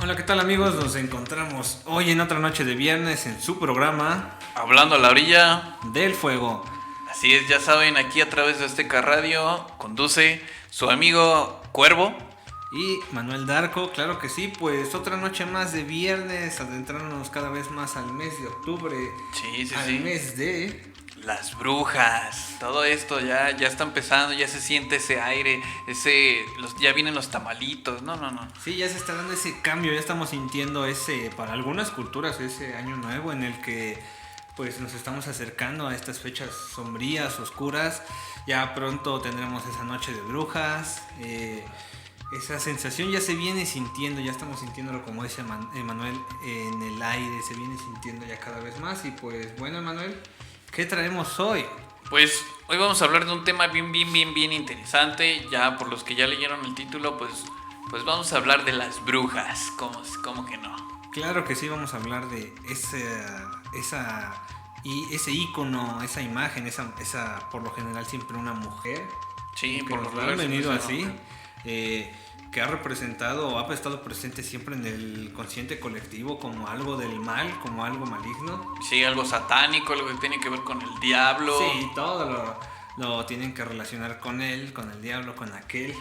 Hola, ¿qué tal amigos? Nos encontramos hoy en otra noche de viernes en su programa Hablando a la orilla. del fuego. Así es, ya saben, aquí a través de Azteca Radio conduce su amigo Cuervo. Y Manuel Darko, claro que sí, pues otra noche más de viernes, adentrándonos cada vez más al mes de octubre, Sí. mes de... Las brujas, todo esto ya está empezando, ya se siente ese aire, ya vienen los tamalitos, no. Sí, ya se está dando ese cambio, ya estamos sintiendo ese, para algunas culturas, ese año nuevo en el que pues nos estamos acercando a estas fechas sombrías, oscuras. Ya pronto tendremos esa noche de brujas, esa sensación ya se viene sintiendo, ya estamos sintiéndolo como dice Emanuel en el aire, se viene sintiendo ya cada vez más. Y pues bueno, Emanuel, ¿qué traemos hoy? Pues hoy vamos a hablar de un tema bien interesante. Ya por los que ya leyeron el título, pues vamos a hablar de las brujas. ¿Cómo que no? Claro que sí, vamos a hablar de ese ícono, esa imagen, esa por lo general siempre una mujer. Sí, Que por nos lo lo han general venido siempre es así. Que ha representado o ha estado presente siempre en el consciente colectivo como algo del mal, como algo maligno. Sí, algo satánico, algo que tiene que ver con el diablo. Sí, todo lo tienen que relacionar con él, con el diablo, con aquel.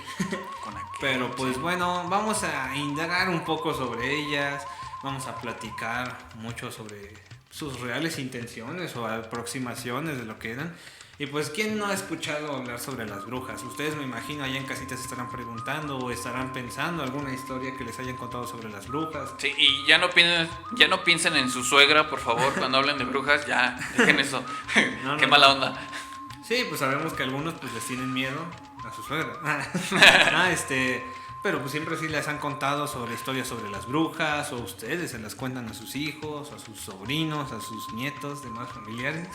Pero pues sí. bueno, vamos a indagar un poco sobre ellas, vamos a platicar mucho sobre sus reales intenciones o aproximaciones de lo que eran. Y pues, ¿quién no ha escuchado hablar sobre las brujas? Ustedes, me imagino, allá en casitas estarán preguntando o estarán pensando alguna historia que les hayan contado sobre las brujas. Sí, y ya no piensen en su suegra, por favor, cuando hablen de brujas, ya dejen eso. Qué mala onda. Sí, pues sabemos que algunos pues les tienen miedo a su suegra. Pero pues siempre sí les han contado sobre historias sobre las brujas, o ustedes se las cuentan a sus hijos, a sus sobrinos, a sus nietos, demás familiares.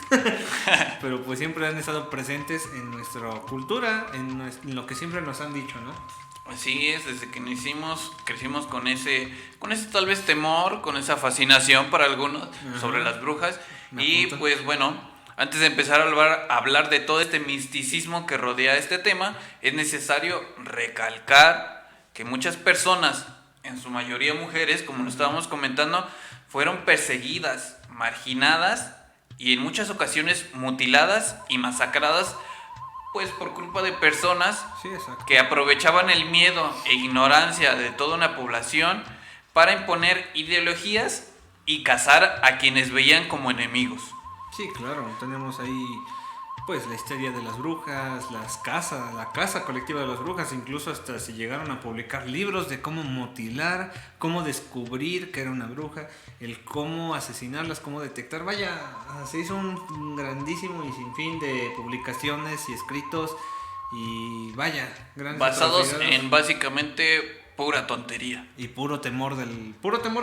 Pero pues siempre han estado presentes en nuestra cultura, en lo que siempre nos han dicho, ¿no? Así es, desde que crecimos con ese tal vez temor, con esa fascinación para algunos sobre las brujas. Y pues bueno, antes de empezar a hablar de todo este misticismo que rodea este tema, es necesario recalcar que muchas personas, en su mayoría mujeres, como lo estábamos comentando, fueron perseguidas, marginadas y en muchas ocasiones mutiladas y masacradas, pues por culpa de personas que aprovechaban el miedo e ignorancia de toda una población para imponer ideologías y cazar a quienes veían como enemigos. Sí, claro, tenemos ahí pues la histeria de las brujas, la casa colectiva de las brujas, incluso hasta se llegaron a publicar libros de cómo mutilar, cómo descubrir que era una bruja, el cómo asesinarlas, cómo detectar. Vaya, se hizo un grandísimo y sinfín de publicaciones y escritos y vaya, grandes basados en básicamente pura tontería. Y puro temor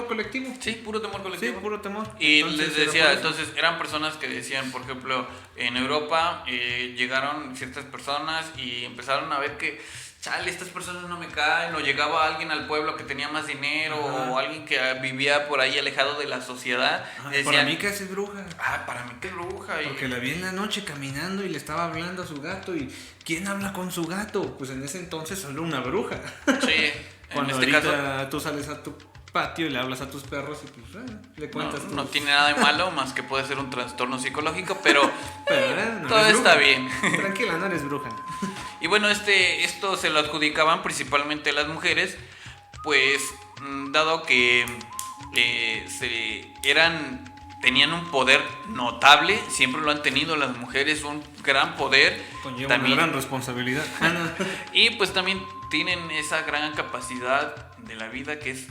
colectivo. Sí, puro temor colectivo. Sí, puro temor. Y entonces, les decía, entonces eran personas que decían, por ejemplo, en Europa llegaron ciertas personas y empezaron a ver que, chale, estas personas no me caen, o llegaba alguien al pueblo que tenía más dinero, o alguien que vivía por ahí alejado de la sociedad. Decían, para mí que es bruja. Para mí que es bruja. Porque la vi en la noche caminando y le estaba hablando a su gato. ¿Y quién habla con su gato? Pues en ese entonces solo una bruja. Sí. Cuando en este caso tú sales a tu patio y le hablas a tus perros y pues le cuentas. No tiene nada de malo, más que puede ser un trastorno psicológico, pero no todo está bien. Tranquila, no eres bruja. Y bueno, esto se lo adjudicaban principalmente las mujeres, pues dado que tenían un poder notable, siempre lo han tenido las mujeres, un gran poder. Conlleva una gran responsabilidad. Y pues también tienen esa gran capacidad de la vida que es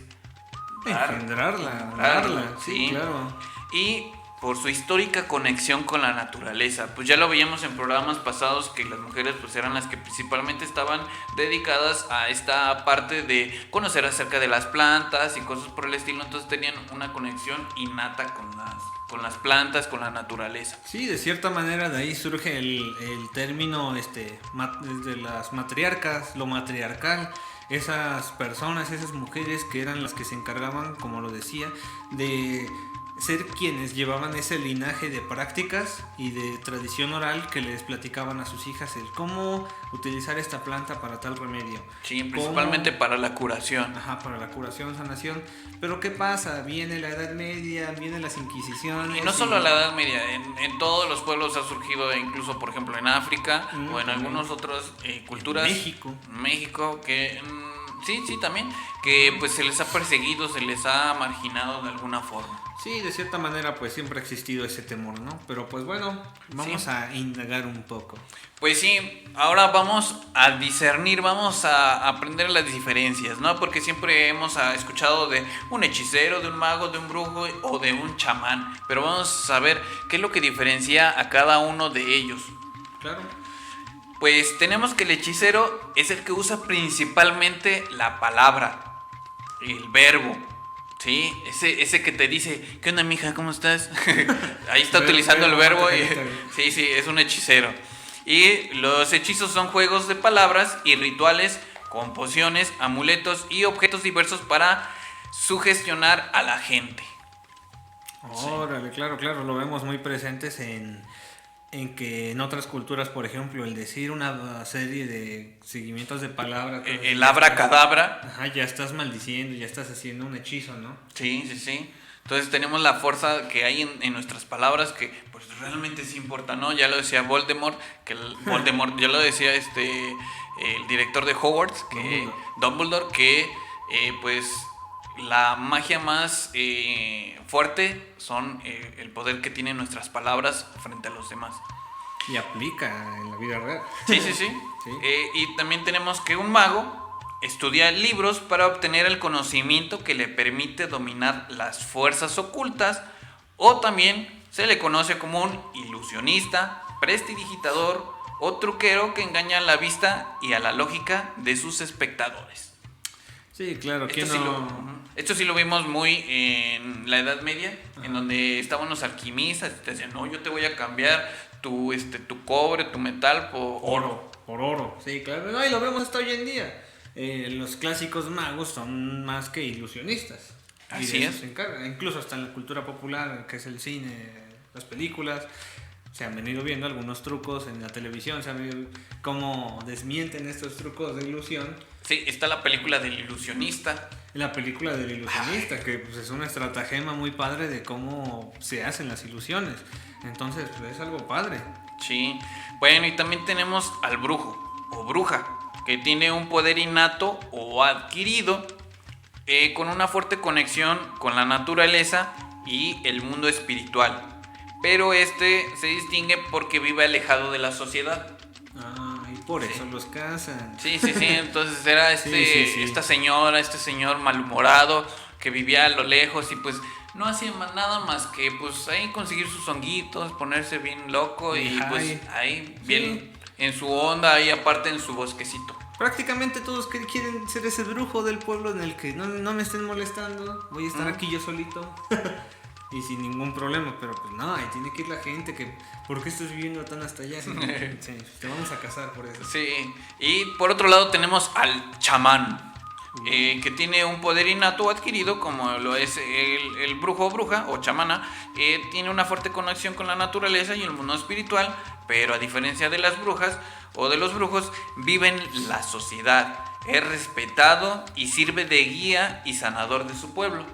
engendrarla, sí, claro. Y por su histórica conexión con la naturaleza, pues ya lo veíamos en programas pasados que las mujeres pues eran las que principalmente estaban dedicadas a esta parte de conocer acerca de las plantas y cosas por el estilo, entonces tenían una conexión innata con las plantas, con la naturaleza. Sí, de cierta manera de ahí surge el término de las matriarcas, lo matriarcal. Esas personas, esas mujeres que eran las que se encargaban, como lo decía, de ser quienes llevaban ese linaje de prácticas y de tradición oral que les platicaban a sus hijas el cómo utilizar esta planta para tal remedio. Sí, principalmente para la curación. Ajá, para la curación, sanación. Pero ¿qué pasa? Viene la Edad Media, vienen las Inquisiciones. Y no solo la Edad Media, en todos los pueblos ha surgido, incluso por ejemplo en África o en algunas otras culturas. México, que... Sí, también, que pues se les ha perseguido, se les ha marginado de alguna forma. Sí, de cierta manera pues siempre ha existido ese temor, ¿no? Pero pues bueno, vamos a indagar un poco. Pues sí, ahora vamos a discernir, vamos a aprender las diferencias, ¿no? Porque siempre hemos escuchado de un hechicero, de un mago, de un brujo o de un chamán. Pero vamos a saber qué es lo que diferencia a cada uno de ellos. Claro. Pues tenemos que el hechicero es el que usa principalmente la palabra, el verbo, ¿sí? Ese que te dice, ¿qué onda, mija? ¿Cómo estás? Ahí está utilizando el verbo. Sí, es un hechicero. Y los hechizos son juegos de palabras y rituales con pociones, amuletos y objetos diversos para sugestionar a la gente. Órale, claro, lo vemos muy presentes en que en otras culturas, por ejemplo, el decir una serie de seguimientos de palabras, el abracadabra, ajá, ya estás maldiciendo, ya estás haciendo un hechizo, ¿no? Sí. Entonces tenemos la fuerza que hay en nuestras palabras, que pues realmente sí importa, ¿no? Ya lo decía Voldemort, ya lo decía el director de Hogwarts, que Dumbledore, que pues la magia más fuerte son el poder que tienen nuestras palabras frente a los demás. Y aplica en la vida real. Sí. Y también tenemos que un mago estudia libros para obtener el conocimiento que le permite dominar las fuerzas ocultas, o también se le conoce como un ilusionista, prestidigitador o truquero que engaña a la vista y a la lógica de sus espectadores. Sí, claro. Esto sí lo vimos muy en la Edad Media, en donde estaban los alquimistas y te decían, no, yo te voy a cambiar tu cobre, tu metal por oro. Por oro, sí, claro. No, y lo vemos hasta hoy en día. Los clásicos magos son más que ilusionistas. Así es. Se encargan. Incluso hasta en la cultura popular, que es el cine, las películas, se han venido viendo algunos trucos en la televisión, se han visto cómo desmienten estos trucos de ilusión. Sí, está la película del ilusionista. La película del ilusionista, que pues, es una estratagema muy padre de cómo se hacen las ilusiones. Entonces, pues, es algo padre. Sí. Bueno, y también tenemos al brujo o bruja, que tiene un poder innato o adquirido con una fuerte conexión con la naturaleza y el mundo espiritual. Pero se distingue porque vive alejado de la sociedad. Y por eso los casan. Sí. Entonces era esta señora, este señor malhumorado que vivía a lo lejos y pues no hacía nada más que pues ahí conseguir sus honguitos, ponerse bien loco y pues ahí bien en su onda, ahí aparte en su bosquecito. Prácticamente todos quieren ser ese brujo del pueblo en el que no me estén molestando, voy a estar aquí yo solito. Y sin ningún problema, pero pues no, ahí tiene que ir la gente que... ¿Por qué estás viviendo tan hasta allá? Sí, te vamos a casar por eso. Sí, y por otro lado tenemos al chamán, que tiene un poder innato adquirido, como lo es el brujo o bruja o chamana, tiene una fuerte conexión con la naturaleza y el mundo espiritual, pero a diferencia de las brujas o de los brujos, vive en la sociedad, es respetado y sirve de guía y sanador de su pueblo.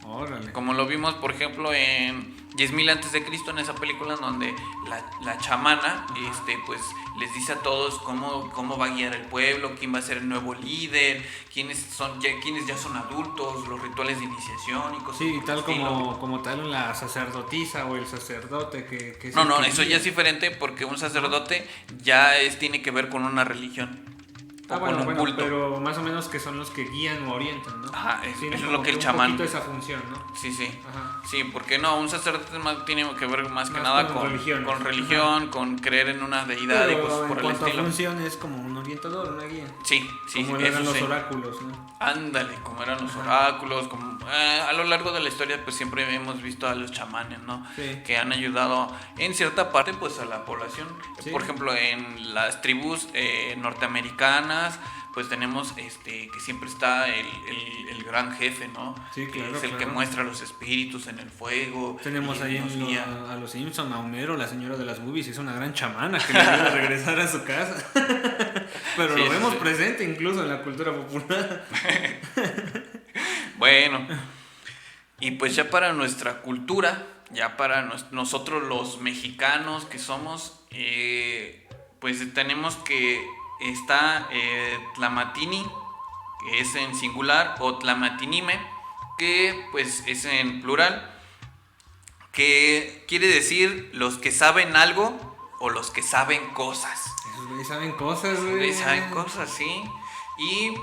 Órale. Como lo vimos, por ejemplo, en 10.000 antes de Cristo, en esa película en donde la chamana pues les dice a todos cómo va a guiar el pueblo, quién va a ser el nuevo líder, quiénes ya son adultos, los rituales de iniciación y cosas. Sí, tal como tal la sacerdotisa o el sacerdote que No, eso ya es diferente, porque un sacerdote ya tiene que ver con una religión. Bueno, pero más o menos que son los que guían o orientan, ¿no? Ajá, eso es lo que el chamán... Un poquito esa función, ¿no? Sí. Ajá. Sí, porque no, un sacerdote tiene que ver más que nada con religión, con creer en una deidad y cosas por el estilo. En cuanto a función es como un orientador, una guía. Sí, como eran los oráculos, ¿no? Ándale, como eran los oráculos, a lo largo de la historia pues siempre hemos visto a los chamanes, ¿no? Sí. Que han ayudado en cierta parte pues a la población. Sí. Por ejemplo, en las tribus norteamericanas, pues tenemos que siempre está el gran jefe, ¿no? Sí, claro, que es el que muestra los espíritus en el fuego. Tenemos ahí a los Simpson, a Homero, la señora de las boobies, es una gran chamana que le ayuda a regresar a su casa. Pero sí, lo vemos presente incluso en la cultura popular. Bueno, y pues ya para nuestra cultura, ya para nosotros los mexicanos que somos, pues tenemos que está Tlamatini, que es en singular, o Tlamatinime, que pues es en plural, que quiere decir los que saben algo o los que saben cosas. Esos güeyes saben cosas, güey. Saben cosas, sí. Y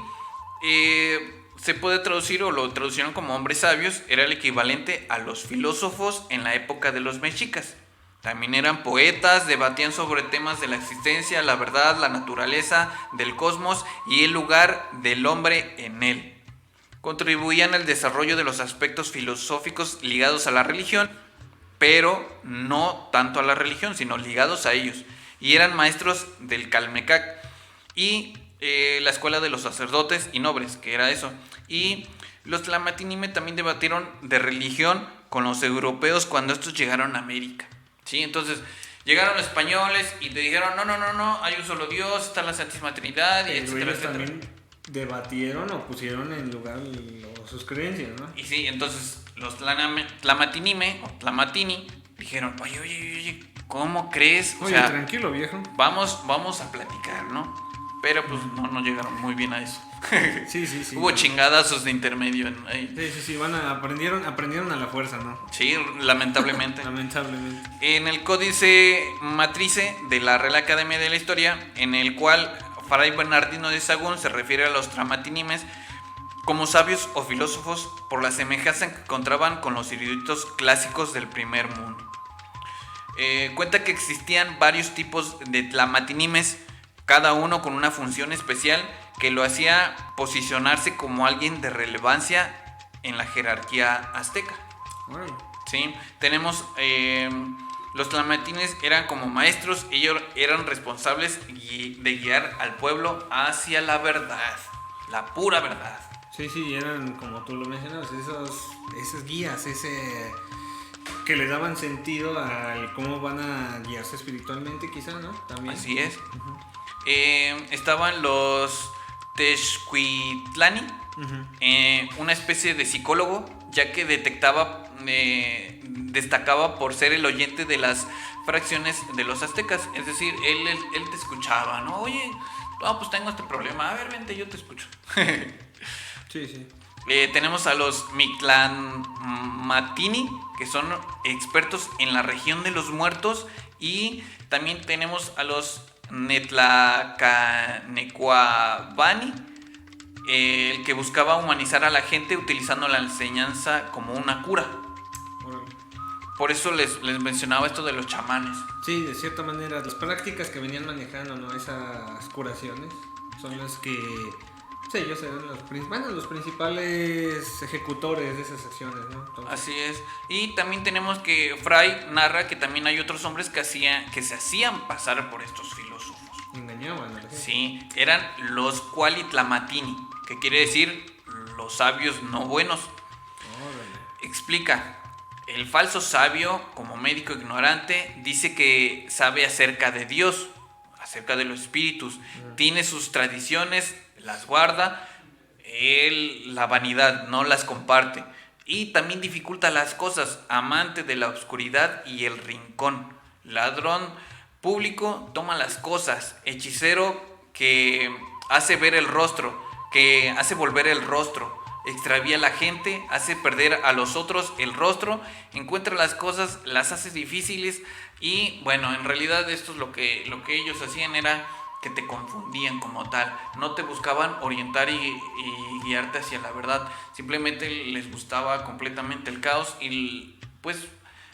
se puede traducir, o lo traducieron como hombres sabios, era el equivalente a los filósofos en la época de los mexicas. También eran poetas, debatían sobre temas de la existencia, la verdad, la naturaleza, del cosmos y el lugar del hombre en él. Contribuían al desarrollo de los aspectos filosóficos ligados a la religión, pero no tanto a la religión, sino ligados a ellos. Y eran maestros del Calmecac y la escuela de los sacerdotes y nobles, que era eso. Y los Tlamatinime también debatieron de religión con los europeos cuando estos llegaron a América. ¿Sí? Entonces llegaron los españoles y te dijeron no, hay un solo Dios, está la Santísima Trinidad, y etcétera, etcétera. También debatieron o pusieron en lugar sus creencias, ¿no? Y sí, entonces los Tlamatinime o Tlamatini dijeron, oye, ¿cómo crees? Oye, tranquilo, viejo. Vamos a platicar, ¿no? Pero pues no llegaron muy bien a eso. Sí. Hubo chingadazos de intermedio ahí. Sí, aprendieron a la fuerza, ¿no? Sí, lamentablemente. Lamentablemente. En el Códice Matrice de la Real Academia de la Historia, en el cual Fray Bernardino de Sahagún se refiere a los Tlamatinimes como sabios o filósofos por la semejanza que encontraban con los eruditos clásicos del primer mundo. Cuenta que existían varios tipos de Tlamatinimes, cada uno con una función especial que lo hacía posicionarse como alguien de relevancia en la jerarquía azteca. Bueno. Sí, tenemos los tlamatines eran como maestros, ellos eran responsables de guiar al pueblo hacia la verdad, la pura verdad. Sí, eran como tú lo mencionabas, esos guías, que le daban sentido a cómo van a guiarse espiritualmente, quizá, ¿no? También. Así es. Estaban los Texcuitlani, una especie de psicólogo, ya que destacaba por ser el oyente de las fracciones de los aztecas. Es decir, él te escuchaba, ¿no? Oye, pues tengo este problema, a ver, vente, yo te escucho. Sí. Tenemos a los Mictlanmatini, que son expertos en la región de los muertos, y también tenemos a los Netlacanecuabani, el que buscaba humanizar a la gente utilizando la enseñanza como una cura. Por eso les mencionaba esto de los chamanes. Sí, de cierta manera, las prácticas que venían manejando, ¿no? Esas curaciones son las que ellos eran los principales ejecutores de esas acciones, ¿no? Entonces, así es. Y también tenemos que Fray narra que también hay otros hombres que se hacían pasar por estos filósofos. Engañaban a la gente. Sí, eran los Cualitlamatini, que quiere decir los sabios no buenos. Órale. Explica, el falso sabio, como médico ignorante, dice que sabe acerca de Dios, acerca de los espíritus, tiene sus tradiciones, las guarda, la vanidad no las comparte, y también dificulta las cosas, amante de la oscuridad y el rincón, ladrón público, toma las cosas, hechicero que hace ver el rostro, que hace volver el rostro, extravía a la gente, hace perder a los otros el rostro, encuentra las cosas, las hace difíciles. Y bueno, en realidad esto es lo que ellos hacían, era que te confundían como tal, no te buscaban orientar y guiarte hacia la verdad, simplemente les gustaba completamente el caos y pues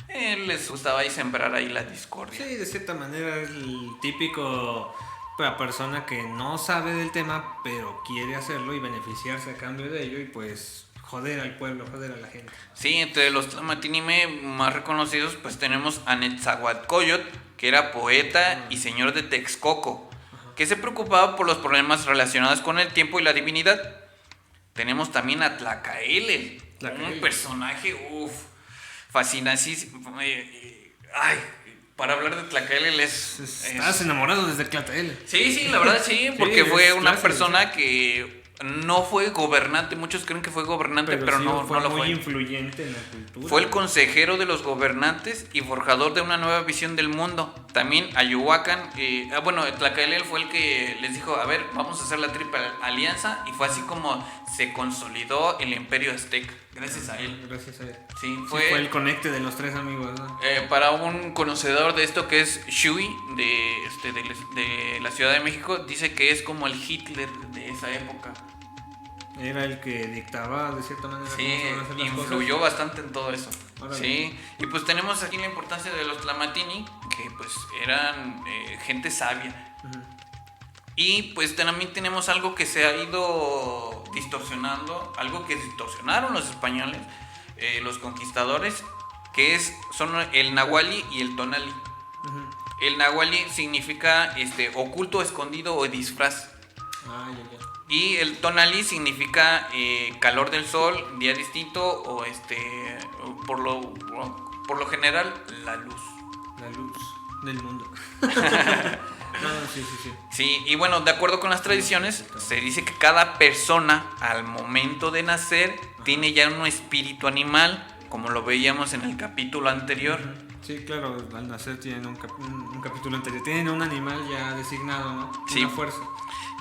les gustaba ahí sembrar ahí la discordia. Sí, de cierta manera es el típico la persona que no sabe del tema pero quiere hacerlo y beneficiarse a cambio de ello y pues joder al pueblo, joder a la gente. Sí, entre los Tlamatínime más reconocidos pues tenemos a Netzahualcóyotl, que era poeta y señor de Texcoco. que se preocupaba por los problemas relacionados con el tiempo y la divinidad. Tenemos también a Tlacaele, un personaje, fascinante. Para hablar de Tlacaele Estás enamorado desde Tlacaele. Sí, la verdad sí, porque fue una persona que no fue gobernante. Muchos creen que fue gobernante, pero no lo fue. Fue muy influyente en la cultura. Fue el consejero de los gobernantes y forjador de una nueva visión del mundo. También Ayuhuacan, Tlacaele fue el que les dijo, a ver, vamos a hacer la triple alianza, y fue así como se consolidó el imperio azteca, gracias a él. Sí, fue el conecte de los tres amigos, ¿no? Para un conocedor de esto que es Shui, de la Ciudad de México, dice que es como el Hitler de esa época. Era el que dictaba de cierta manera. Sí, influyó bastante en todo eso. Sí, y pues tenemos aquí la importancia de los Tlamatini, que pues eran gente sabia. Uh-huh. Y pues también tenemos algo que se ha ido distorsionando, algo que distorsionaron los españoles, los conquistadores, que son el nahuali y el tonali. Uh-huh. El nahuali significa oculto, escondido o disfraz. Ya. Y el tonali significa calor del sol, día distinto o por lo general la luz. La luz del mundo. Sí. Sí, y bueno, de acuerdo con las tradiciones, se dice que cada persona al momento de nacer tiene ya un espíritu animal, como lo veíamos en el capítulo anterior. Sí, claro, al nacer tienen un capítulo anterior, tienen un animal ya designado, ¿no? Sí. Una fuerza.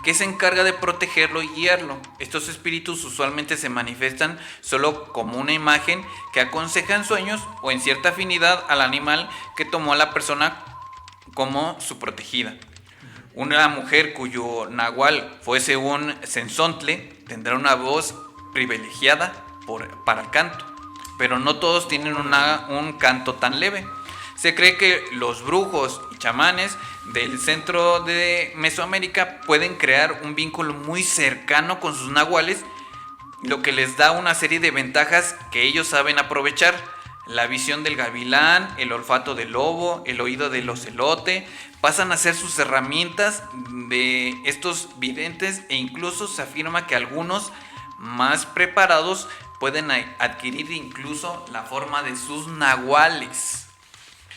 Que se encarga de protegerlo y guiarlo. Estos espíritus usualmente se manifiestan solo como una imagen que aconseja en sueños o en cierta afinidad al animal que tomó a la persona como su protegida. Una mujer cuyo nahual fuese un sensontle tendrá una voz privilegiada para el canto, pero no todos tienen un canto tan leve. Se cree que los brujos y chamanes del centro de Mesoamérica pueden crear un vínculo muy cercano con sus nahuales, lo que les da una serie de ventajas que ellos saben aprovechar. La visión del gavilán, el olfato del lobo, el oído del ocelote, pasan a ser sus herramientas de estos videntes, e incluso se afirma que algunos más preparados pueden adquirir incluso la forma de sus nahuales.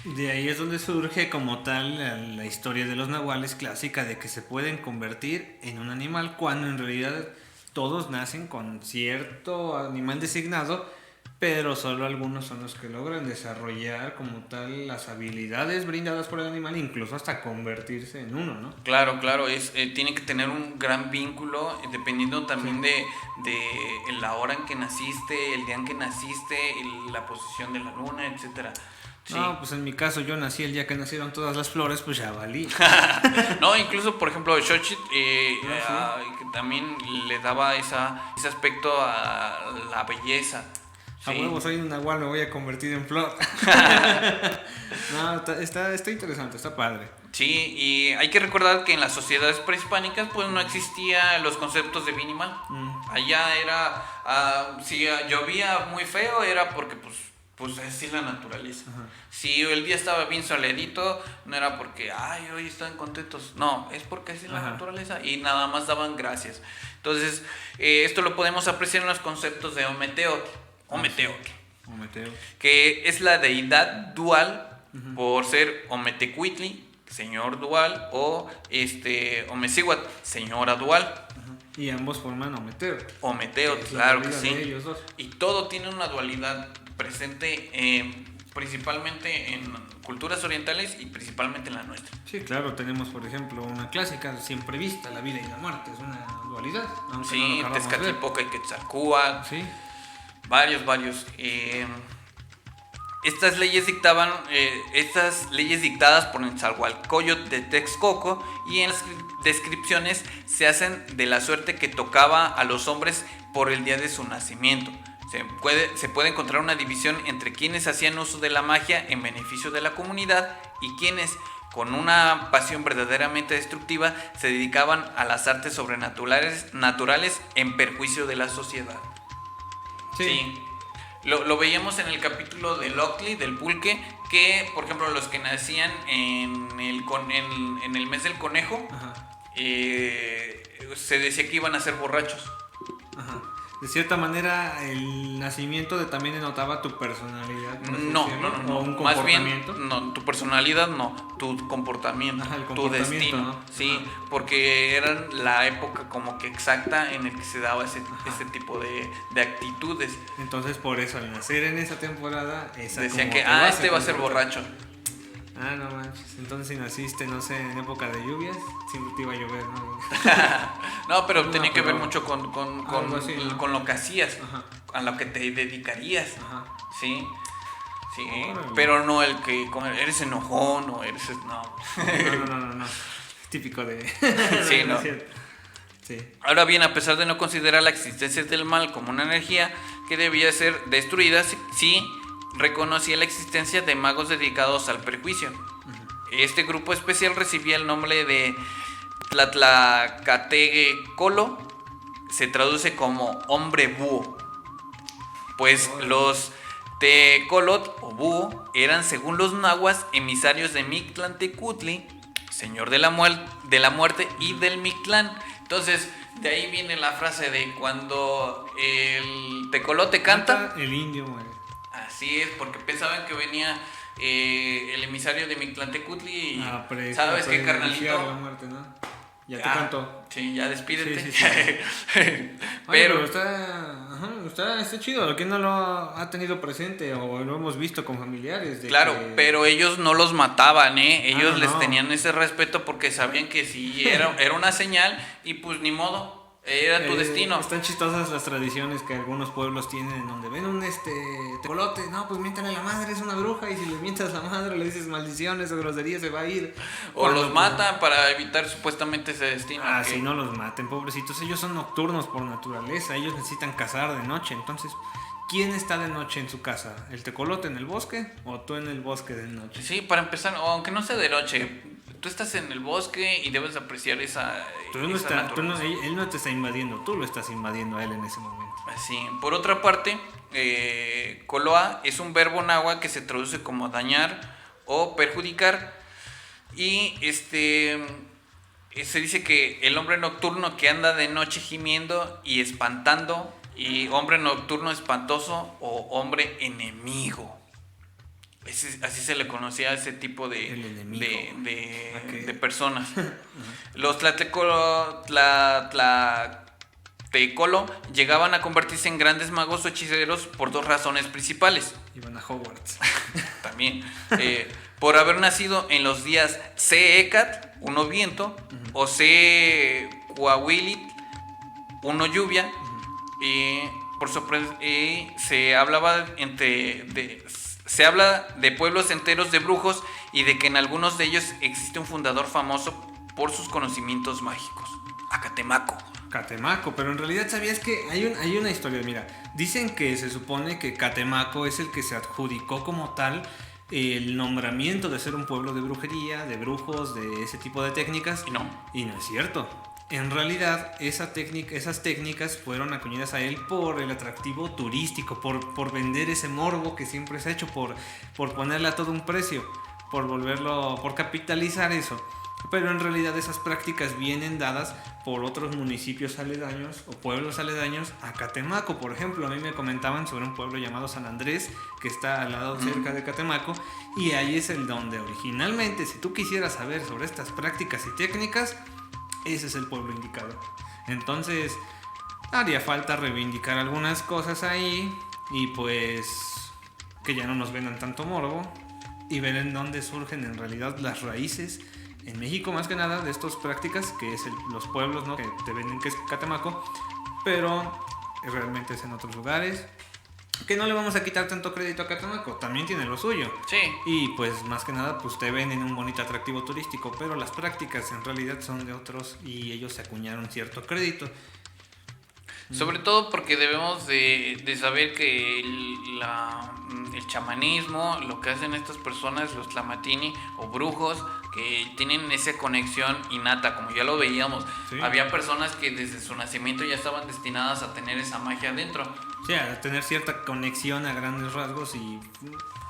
De ahí es donde surge como tal la historia de los nahuales clásica, de que se pueden convertir en un animal cuando en realidad todos nacen con cierto animal designado, pero solo algunos son los que logran desarrollar como tal las habilidades brindadas por el animal, incluso hasta convertirse en uno, ¿no? Claro, tiene que tener un gran vínculo, dependiendo también de la hora en que naciste, el día en que naciste, la posición de la luna, etcétera. Sí. No, pues en mi caso yo nací el día que nacieron todas las flores, pues ya valí. No, incluso por ejemplo Xochitl, que también le daba ese aspecto a la belleza. Sí. A huevo, soy un nahual, me voy a convertir en flor. No, está interesante, está padre. Sí, y hay que recordar que en las sociedades prehispánicas pues no existían los conceptos de bien y mal. Allá era, si llovía muy feo era porque pues así es la naturaleza. Ajá. Si el día estaba bien soledito, no era porque, hoy están contentos. No, es porque así es la naturaleza, y nada más daban gracias. Entonces, esto lo podemos apreciar en los conceptos de Ometeotl, que es la deidad dual, por ser Ometecuhtli, señor dual, o Omecíhuatl, señora dual. Y ambos forman Ometeotl, claro que sí. Y todo tiene una dualidad presente principalmente en culturas orientales y principalmente en la nuestra. Sí, claro, tenemos por ejemplo una clásica siempre vista, la vida y la muerte, es una dualidad. Sí, no Tezcatlipoca y Quetzalcóatl. Sí. Varios. Estas leyes dictadas por Nezahualcóyotl de Texcoco, y en las descripciones se hacen de la suerte que tocaba a los hombres por el día de su nacimiento. Se puede encontrar una división entre quienes hacían uso de la magia en beneficio de la comunidad y quienes, con una pasión verdaderamente destructiva, se dedicaban a las artes sobrenaturales en perjuicio de la sociedad. Sí. Lo veíamos en el capítulo del Octli, del pulque, que por ejemplo los que nacían en el mes del conejo, se decía que iban a ser borrachos. Ajá. De cierta manera, el nacimiento también denotaba tu personalidad. No. O un más bien, comportamiento. no, tu personalidad no, tu comportamiento, Ajá, el tu comportamiento, destino. ¿no? Sí, Ajá. porque eran la época como que exacta en el que se daba ese tipo de actitudes. Entonces, por eso, al nacer en esa temporada, Decían que, este va a ser borracho. Ah, no manches. Entonces, si naciste, no sé, en época de lluvias, siempre te iba a llover, ¿no? No, pero No, tenía que ver pero mucho algo así, ¿no? con lo que hacías, Ajá. a lo que te dedicarías. Ajá. Sí, sí, Órale. pero no el que como eres enojón o eres... No. No. Típico de... Sí, ¿no? Sí. Ahora bien, a pesar de no considerar la existencia del mal como una energía que debía ser destruida, sí reconocía la existencia de magos dedicados al perjuicio. Este grupo especial recibía el nombre de Tlatlacatecolo, se traduce como hombre búho, pues los Tecolot o búho eran, según los nahuas, emisarios de Mictlantecutli, señor de la muerte y del Mictlán. Entonces, de ahí viene la frase de cuando el tecolote canta, El indio muere. así es, porque pensaban que venía el emisario de Mictlantecutli y ¿sabes qué, carnalito? La muerte, ¿no? Ya te cantó. Sí, ya despídete. Sí. Pero está chido. ¿Quién no lo ha tenido presente o lo hemos visto con familiares? Claro, pero ellos no los mataban, ellos les no. tenían ese respeto porque sabían que sí, era una señal y pues ni modo, era tu destino. Están chistosas las tradiciones que algunos pueblos tienen en donde ven un tecolote, no, pues miéntale a la madre, es una bruja, y si le mientas a la madre, le dices maldiciones o groserías, se va a ir. O los matan para evitar supuestamente ese destino. Si no los maten, pobrecitos, ellos son nocturnos por naturaleza, ellos necesitan cazar de noche, entonces... ¿Quién está de noche en su casa? ¿El tecolote en el bosque o tú en el bosque de noche? Sí, para empezar, aunque no sea de noche, tú estás en el bosque y debes apreciar esa naturaleza. Él no te está invadiendo, tú lo estás invadiendo a él en ese momento. Así. Por otra parte, coloa es un verbo náhuatl que se traduce como dañar o perjudicar. Y se dice que el hombre nocturno que anda de noche gimiendo y espantando, y hombre nocturno espantoso o hombre enemigo. Así se le conocía a ese tipo de personas. Los tlatecolo llegaban a convertirse en grandes magos o hechiceros por dos razones principales. Iban a Hogwarts. También. Por haber nacido en los días Seecat, uno viento, o Coahuilit, uno lluvia. Se habla de pueblos enteros de brujos y de que en algunos de ellos existe un fundador famoso por sus conocimientos mágicos, Catemaco, pero en realidad sabías que hay una historia, mira, dicen que se supone que Catemaco es el que se adjudicó como tal el nombramiento de ser un pueblo de brujería, de brujos, de ese tipo de técnicas. Y no es cierto. En realidad, esas técnicas fueron acuñadas a él por el atractivo turístico, por vender ese morbo que siempre se ha hecho, por ponerle a todo un precio, por capitalizar eso. Pero en realidad esas prácticas vienen dadas por otros municipios aledaños o pueblos aledaños a Catemaco. Por ejemplo, a mí me comentaban sobre un pueblo llamado San Andrés, que está al lado cerca de Catemaco, y ahí es el donde originalmente, si tú quisieras saber sobre estas prácticas y técnicas, ese es el pueblo indicado. Entonces, haría falta reivindicar algunas cosas ahí y pues que ya no nos vendan tanto morbo y ver en dónde surgen en realidad las raíces en México, más que nada, de estas prácticas, que es los pueblos, ¿no?, que te venden que es Catemaco, pero realmente es en otros lugares. Que no le vamos a quitar tanto crédito a Catemaco, también tiene lo suyo. Sí. Y pues más que nada, pues te ven en un bonito atractivo turístico, pero las prácticas en realidad son de otros y ellos se acuñaron cierto crédito. Sobre todo porque debemos de saber que el chamanismo, lo que hacen estas personas, los tlamatini o brujos, que tienen esa conexión innata, como ya lo veíamos. Sí. Había personas que desde su nacimiento ya estaban destinadas a tener esa magia adentro. Sí, a tener cierta conexión a grandes rasgos y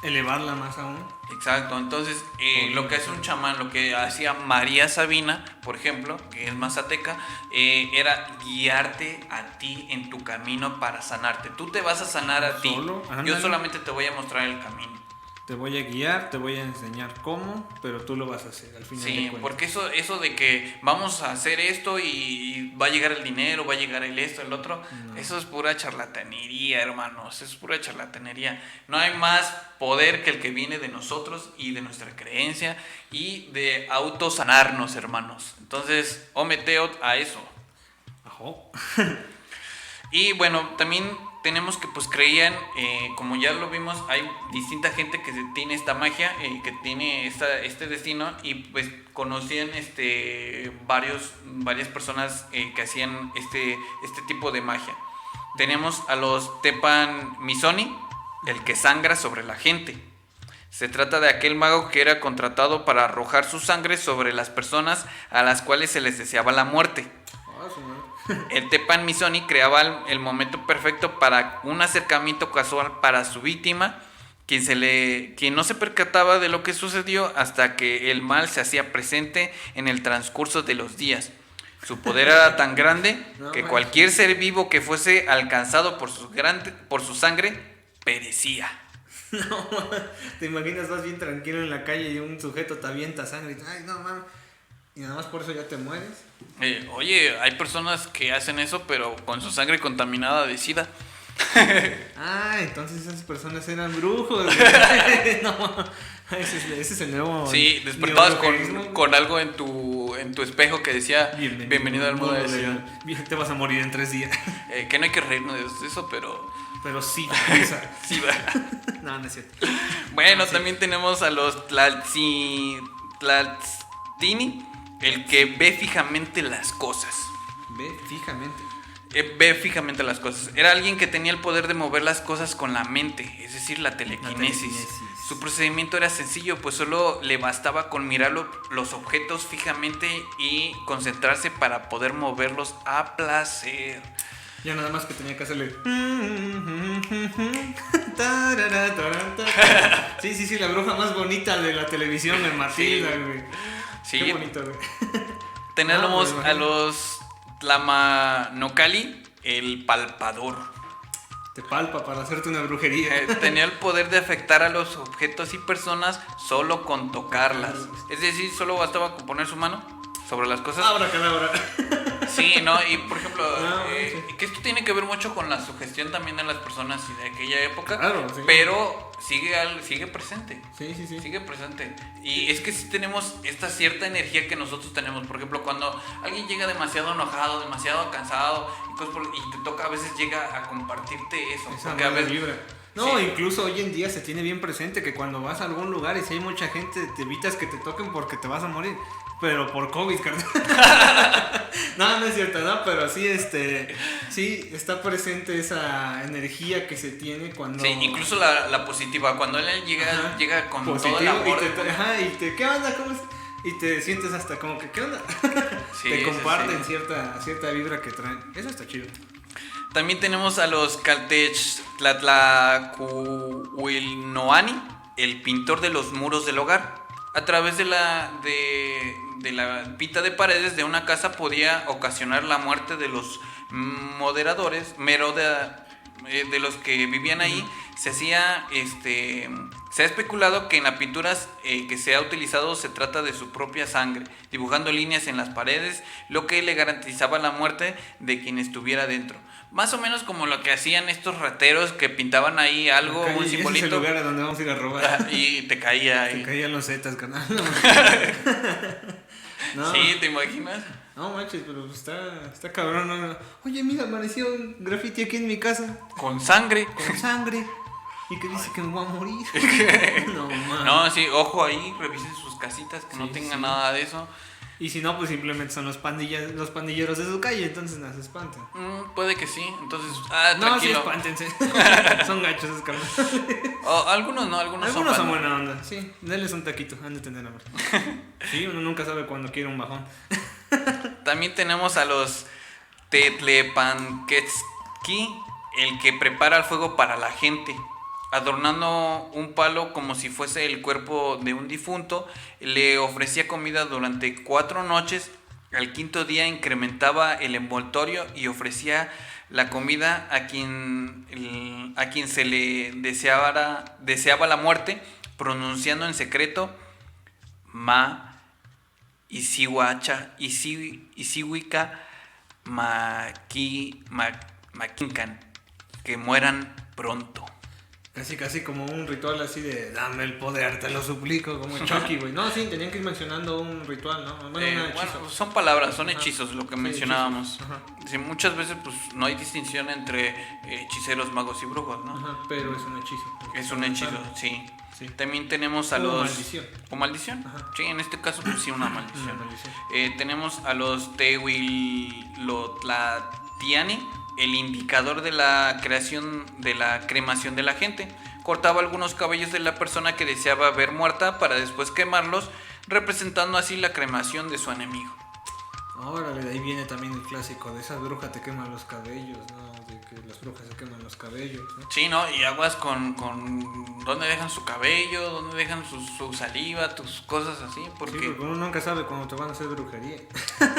elevarla más aún. Exacto, entonces lo que hace un chamán, lo que hacía María Sabina, por ejemplo, que es mazateca, era guiarte a ti en tu camino para sanarte. Tú te vas a sanar a ti, yo solamente te voy a mostrar el camino. Te voy a guiar, te voy a enseñar cómo, pero tú lo vas a hacer al final de cuentas. Porque eso de que vamos a hacer esto y va a llegar el dinero, va a llegar el esto, el otro, eso es pura charlatanería, hermanos, es pura charlatanería. No hay más poder que el que viene de nosotros y de nuestra creencia y de autosanarnos, hermanos. Entonces, ometeot a eso. Ajo. Y bueno, también tenemos que pues creían, como ya lo vimos, hay distinta gente que tiene esta magia, que tiene este destino y pues conocían varias personas que hacían este tipo de magia. Tenemos a los Tepan Misoni, el que sangra sobre la gente. Se trata de aquel mago que era contratado para arrojar su sangre sobre las personas a las cuales se les deseaba la muerte. El Tepan Misoni creaba el momento perfecto para un acercamiento casual para su víctima, quien no se percataba de lo que sucedió hasta que el mal se hacía presente en el transcurso de los días. Su poder era tan grande que cualquier ser vivo que fuese alcanzado por su sangre perecía. No, te imaginas, vas bien tranquilo en la calle y un sujeto te avienta sangre y ay, no mames, y nada más por eso ya te mueres. Oye, hay personas que hacen eso, pero con su sangre contaminada de SIDA. Entonces esas personas eran brujos. No, ese es el nuevo. Sí, despertabas con algo en tu espejo que decía bienvenido al mundo del Señor. Te vas a morir en 3 días. Que no hay que reírnos de eso, pero sí, sí va. No es cierto. Bueno, también tenemos a los Tlatzini, el que ve fijamente las cosas. Ve fijamente las cosas. Era alguien que tenía el poder de mover las cosas con la mente, es decir, la telequinesis. Su procedimiento era sencillo, pues solo le bastaba con mirar los objetos fijamente y concentrarse para poder moverlos a placer. Ya nada más que tenía que hacerle. Sí, la bruja más bonita de la televisión, de Matilda, güey. Sí. Qué bonito, güey. Tenemos a los Tlamanocali, el palpador. Te palpa para hacerte una brujería. Tenía el poder de afectar a los objetos y personas solo con tocarlas. Es decir, solo bastaba con poner su mano sobre las cosas. Abracadabra. Sí, ¿no? Y por ejemplo, que esto tiene que ver mucho con la sugestión también de las personas de aquella época. Claro, sí. Pero sigue presente. Sí. Sigue presente. Y es que sí tenemos esta cierta energía que nosotros tenemos. Por ejemplo, cuando alguien llega demasiado enojado, demasiado cansado, y te toca, a veces llega a compartirte eso. Esa mala vibra. No, sí. Incluso hoy en día se tiene bien presente que cuando vas a algún lugar y si hay mucha gente, te evitas que te toquen porque te vas a morir. Pero por COVID, carnal. No es cierto, ¿no? Pero sí, sí está presente esa energía que se tiene cuando... Sí, incluso la positiva, cuando él llega con positivo, todo el amor. ¿Qué onda? ¿Cómo es? Y te sientes hasta como que, ¿qué onda? Sí, te comparten cierta vibra que traen. Eso está chido. También tenemos a los Caltech-Tlatlacuilnoani, el pintor de los muros del hogar. A través de la pita de paredes de una casa podía ocasionar la muerte de los de los que vivían ahí. Se ha especulado que en las pinturas que se ha utilizado se trata de su propia sangre, dibujando líneas en las paredes, lo que le garantizaba la muerte de quien estuviera dentro. Más o menos como lo que hacían estos rateros que pintaban ahí algo, un simbolito. Ese es el lugar a donde vamos a ir a robar. Y te caía ahí. Te caían los zetas, carnal. No. Sí, ¿te imaginas? No manches, pero está cabrón. No. Oye, mira, amaneció un graffiti aquí en mi casa. Con sangre. Y que dice que me voy a morir. No, sí, ojo ahí, revisen sus casitas, que no tengan nada de eso. Y si no, pues simplemente son los pandilleros de su calle, entonces no se espantan. Puede que sí, entonces, no, tranquilo. Sí, espántense. Son gachos esos cabrones. Algunos no, algunos son buena onda, sí. Denles un taquito, han de tener hambre. Sí, uno nunca sabe cuando quiere un bajón. También tenemos a los Tetlepanquetzki, el que prepara el fuego para la gente, adornando un palo como si fuese el cuerpo de un difunto. Le ofrecía comida durante 4 noches. Al quinto día incrementaba el envoltorio y ofrecía la comida a quien se le deseaba la muerte, pronunciando en secreto Ma Isihuacha Isihuica Maquincan, que mueran pronto. Casi como un ritual así de dame el poder, te lo suplico, como Chucky, güey. No, sí, tenían que ir mencionando un ritual, ¿no? Bueno, son palabras, son hechizos, lo que mencionábamos. Sí, muchas veces pues no hay distinción entre hechiceros, magos y brujos, ¿no? Ajá, pero es un hechizo. Es un hechizo, sí. También tenemos a maldición. ¿O maldición? Ajá. Sí, en este caso pues sí, una maldición. Una maldición. Tenemos a los Tehuilotlatiani, el indicador de la creación de la cremación de la gente. Cortaba algunos cabellos de la persona que deseaba ver muerta para después quemarlos, representando así la cremación de su enemigo. Órale, de ahí viene también el clásico de esa bruja te quema los cabellos, ¿no? De que las brujas se queman los cabellos, ¿no? Sí, ¿no? Y aguas con dónde dejan su cabello, dónde dejan su saliva, tus cosas así, porque... Sí, porque uno nunca sabe cuándo te van a hacer brujería.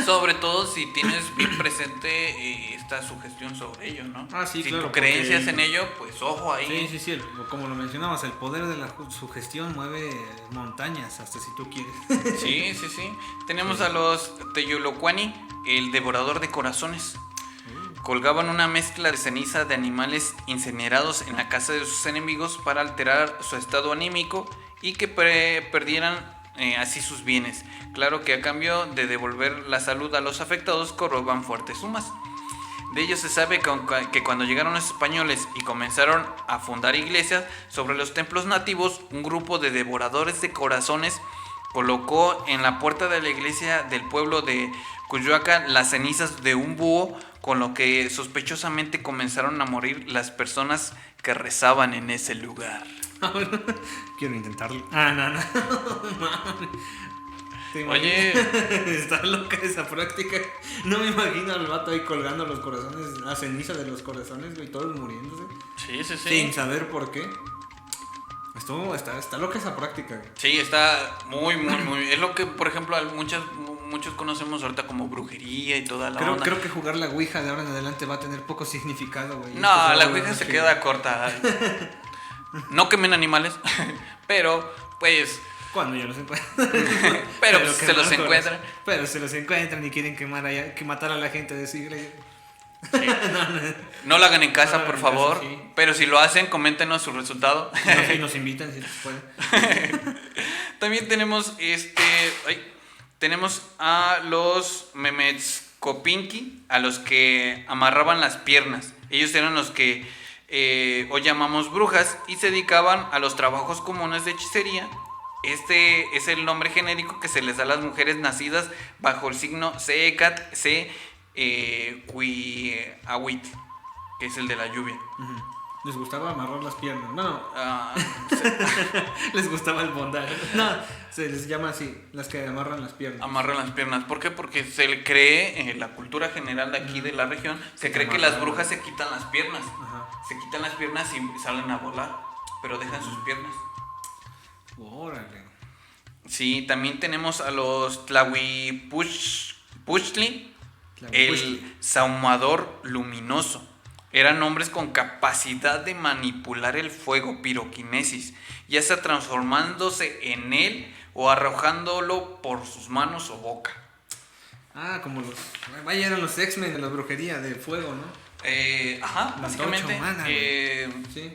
Sobre todo si tienes bien presente esta sugestión sobre ello, ¿no? Ah, sí, si claro. tu creencias en ello, pues ojo ahí. Sí, como lo mencionabas, el poder de la sugestión mueve montañas, hasta si tú quieres. Sí. Tenemos a los Teyolocuani, el devorador de corazones. Colgaban una mezcla de ceniza de animales incinerados en la casa de sus enemigos para alterar su estado anímico y que perdieran así sus bienes. Claro que a cambio de devolver la salud a los afectados cobraban fuertes sumas. De ellos se sabe que cuando llegaron los españoles y comenzaron a fundar iglesias sobre los templos nativos, un grupo de devoradores de corazones colocó en la puerta de la iglesia del pueblo de Cuyoaca las cenizas de un búho, con lo que sospechosamente comenzaron a morir las personas que rezaban en ese lugar. Quiero intentarlo. No. Oye, está loca esa práctica. No me imagino al vato ahí colgando los corazones, la ceniza de los corazones, güey, todos muriéndose. Sí. Sin saber por qué. Está loca esa práctica, güey. Sí, está muy. Es lo que, por ejemplo, muchos conocemos ahorita como brujería y toda la onda. Creo que jugar la Ouija de ahora en adelante va a tener poco significado, güey. No, la Ouija se queda corta. No quemen animales, pero pues... Cuando ya los encuentran. pero se los encuentran. Pero se los encuentran y quieren matar a la gente de su iglesia. Sí. No lo hagan en casa, por favor. Sí. Pero si lo hacen, coméntenos su resultado. No, nos invitan si se puede. También tenemos tenemos a los Memetskopinki, a los que amarraban las piernas. Ellos eran los que hoy llamamos brujas y se dedicaban a los trabajos comunes de hechicería. Este es el nombre genérico que se les da a las mujeres nacidas bajo el signo Seekat Cuiawit, que es el de la lluvia. Les gustaba amarrar las piernas. Les gustaba el bondage. No, se les llama así, las que amarran las piernas. Amarran las piernas. ¿Por qué? Porque se le cree, en la cultura general de aquí de la región, se cree que las brujas se quitan las piernas. Ajá. Se quitan las piernas y salen a volar, pero dejan sus piernas. Órale. Sí, también tenemos a los Tlahuipuchtli, el saumador luminoso. Eran hombres con capacidad de manipular el fuego, piroquinesis, ya sea transformándose en él o arrojándolo por sus manos o boca. Como eran los X-Men de la brujería de fuego, ¿no? Básicamente. Sí.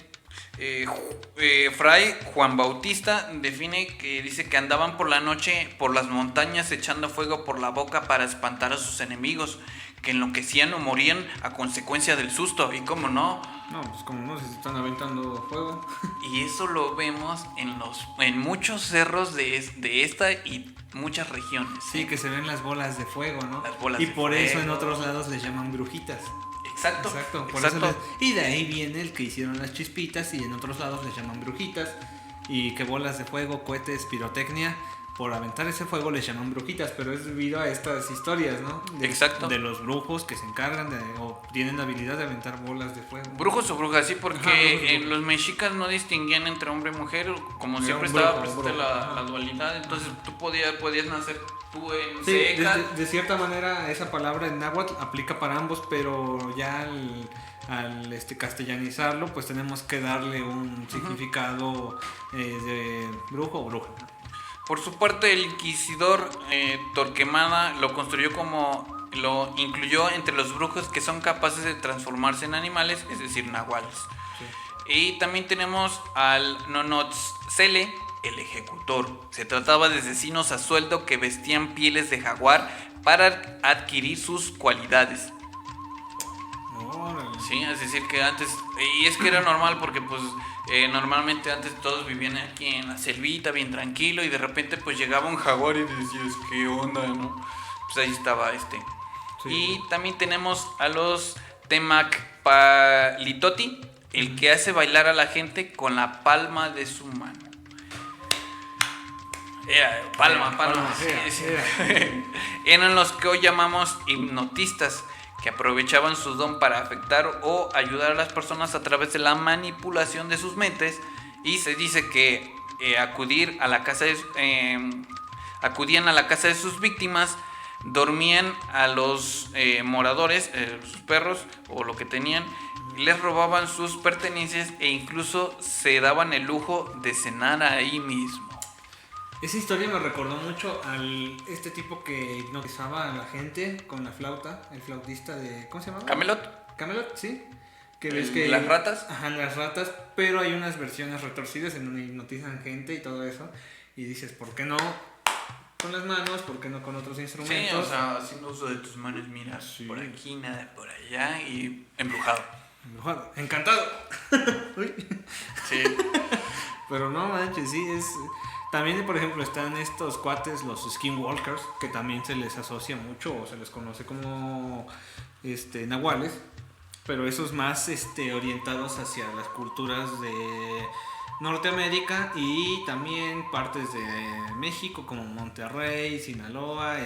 Fray Juan Bautista dice que andaban por la noche por las montañas echando fuego por la boca para espantar a sus enemigos, que enloquecían o morían a consecuencia del susto. ¿Y cómo no? No, pues como no, se están aventando fuego. Y eso lo vemos en muchos cerros de esta y muchas regiones. Sí, que se ven las bolas de fuego, ¿no? Las bolas y de por fuego. eso en otros lados les llaman brujitas. Exacto. Y de ahí viene el que hicieron las chispitas y en otros lados les llaman brujitas. Y que bolas de fuego, cohetes, pirotecnia, por aventar ese fuego les llaman brujitas, pero es debido a estas historias, ¿no? Exacto. De los brujos que se encargan o tienen la habilidad de aventar bolas de fuego. Brujos o brujas, sí, porque brujos. los mexicas no distinguían entre hombre y mujer, como Era siempre un estaba brujo, presente brujo. la dualidad, entonces tú podías nacer tú en Sí, seca. de cierta manera esa palabra en náhuatl aplica para ambos, pero ya al castellanizarlo, pues tenemos que darle un significado de brujo o bruja. Por su parte, el inquisidor Torquemada lo incluyó entre los brujos que son capaces de transformarse en animales, es decir, nahuales. Sí. Y también tenemos al Nonotzcele, el ejecutor. Se trataba de asesinos a sueldo que vestían pieles de jaguar para adquirir sus cualidades. Sí, es decir que antes, y es que era normal porque pues normalmente antes todos vivían aquí en la selvita bien tranquilo y de repente pues llegaba un jaguar y decías, ¿qué onda, no? Pues ahí estaba este. Sí. Y también tenemos a los Temacpalitoti, el que hace bailar a la gente con la palma de su mano. Palma. Sí. Eran los que hoy llamamos hipnotistas, que aprovechaban su don para afectar o ayudar a las personas a través de la manipulación de sus mentes, y se dice que acudían a la casa de sus víctimas, dormían a los moradores, sus perros o lo que tenían, les robaban sus pertenencias e incluso se daban el lujo de cenar ahí mismo. Esa historia me recordó mucho al tipo que hipnotizaba a la gente con la flauta, el flautista de... ¿Cómo se llamaba? Camelot, sí. Que ves que... ¿Las ratas? Ajá, las ratas, pero hay unas versiones retorcidas en donde hipnotizan gente y todo eso. Y dices, ¿por qué no con las manos? ¿Por qué no con otros instrumentos? Sí, o sea, haciendo uso de tus manos, mira, sí. Por aquí, nada, por allá y embrujado. Encantado. Sí. Pero no manches, sí, es... También, por ejemplo, están estos cuates, los skinwalkers, que también se les asocia mucho o se les conoce como nahuales, pero esos más orientados hacia las culturas de Norteamérica y también partes de México como Monterrey, Sinaloa,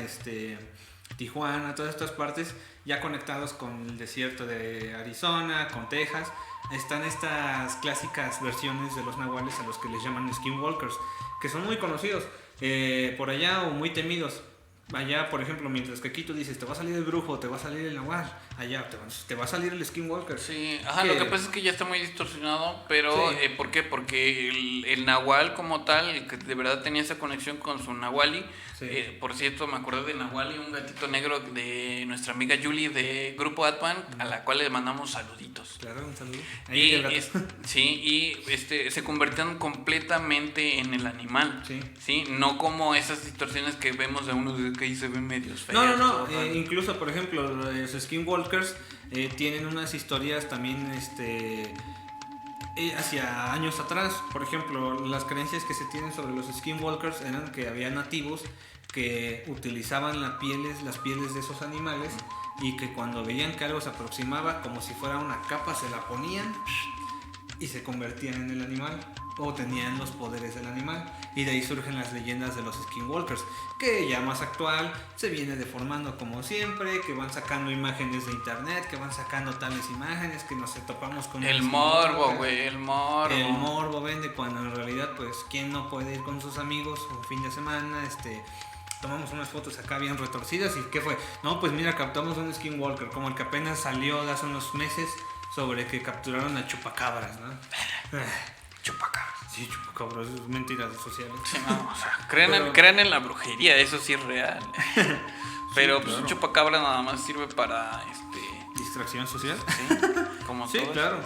Tijuana, todas estas partes ya conectados con el desierto de Arizona, con Texas. Están estas clásicas versiones de los nahuales a los que les llaman skinwalkers, que son muy conocidos por allá o muy temidos. Allá, por ejemplo, mientras que aquí tú dices, te va a salir el brujo, te va a salir el nahual, allá te va a salir el skinwalker. Sí, ajá, lo que pasa es que ya está muy distorsionado, pero sí. ¿Por qué? Porque el nahual como tal, el que de verdad tenía esa conexión con su nahuali, sí. Por cierto, me acuerdo de nahuali, un gatito negro de nuestra amiga Julie de Grupo Atman, a la cual le mandamos saluditos. Claro, un saludo. Sí, y se convirtieron completamente en el animal, sí, no como esas distorsiones que vemos de unos que ahí se ven medios feos. No, incluso por ejemplo los skinwalkers tienen unas historias también hacia años atrás. Por ejemplo, las creencias que se tienen sobre los skinwalkers eran que había nativos que utilizaban las pieles de esos animales y que cuando veían que algo se aproximaba, como si fuera una capa, se la ponían y se convertían en el animal o tenían los poderes del animal, y de ahí surgen las leyendas de los skinwalkers, que ya más actual se viene deformando como siempre, que van sacando imágenes de internet, que van sacando tales imágenes que nos topamos con el morbo, güey, el morbo vende, cuando en realidad pues quién no puede ir con sus amigos un fin de semana, tomamos unas fotos acá bien retorcidas y ¿qué fue? No, pues mira, captamos un skinwalker, como el que apenas salió hace unos meses sobre que capturaron a chupacabras, ¿no? Chupacabras. Sí, chupacabras, es mentiras sociales. Sí, no, o sea, crean en la brujería, eso sí es real. Pero sí, pues un chupacabra nada más sirve para distracción social. Sí, como sí, todos. Claro.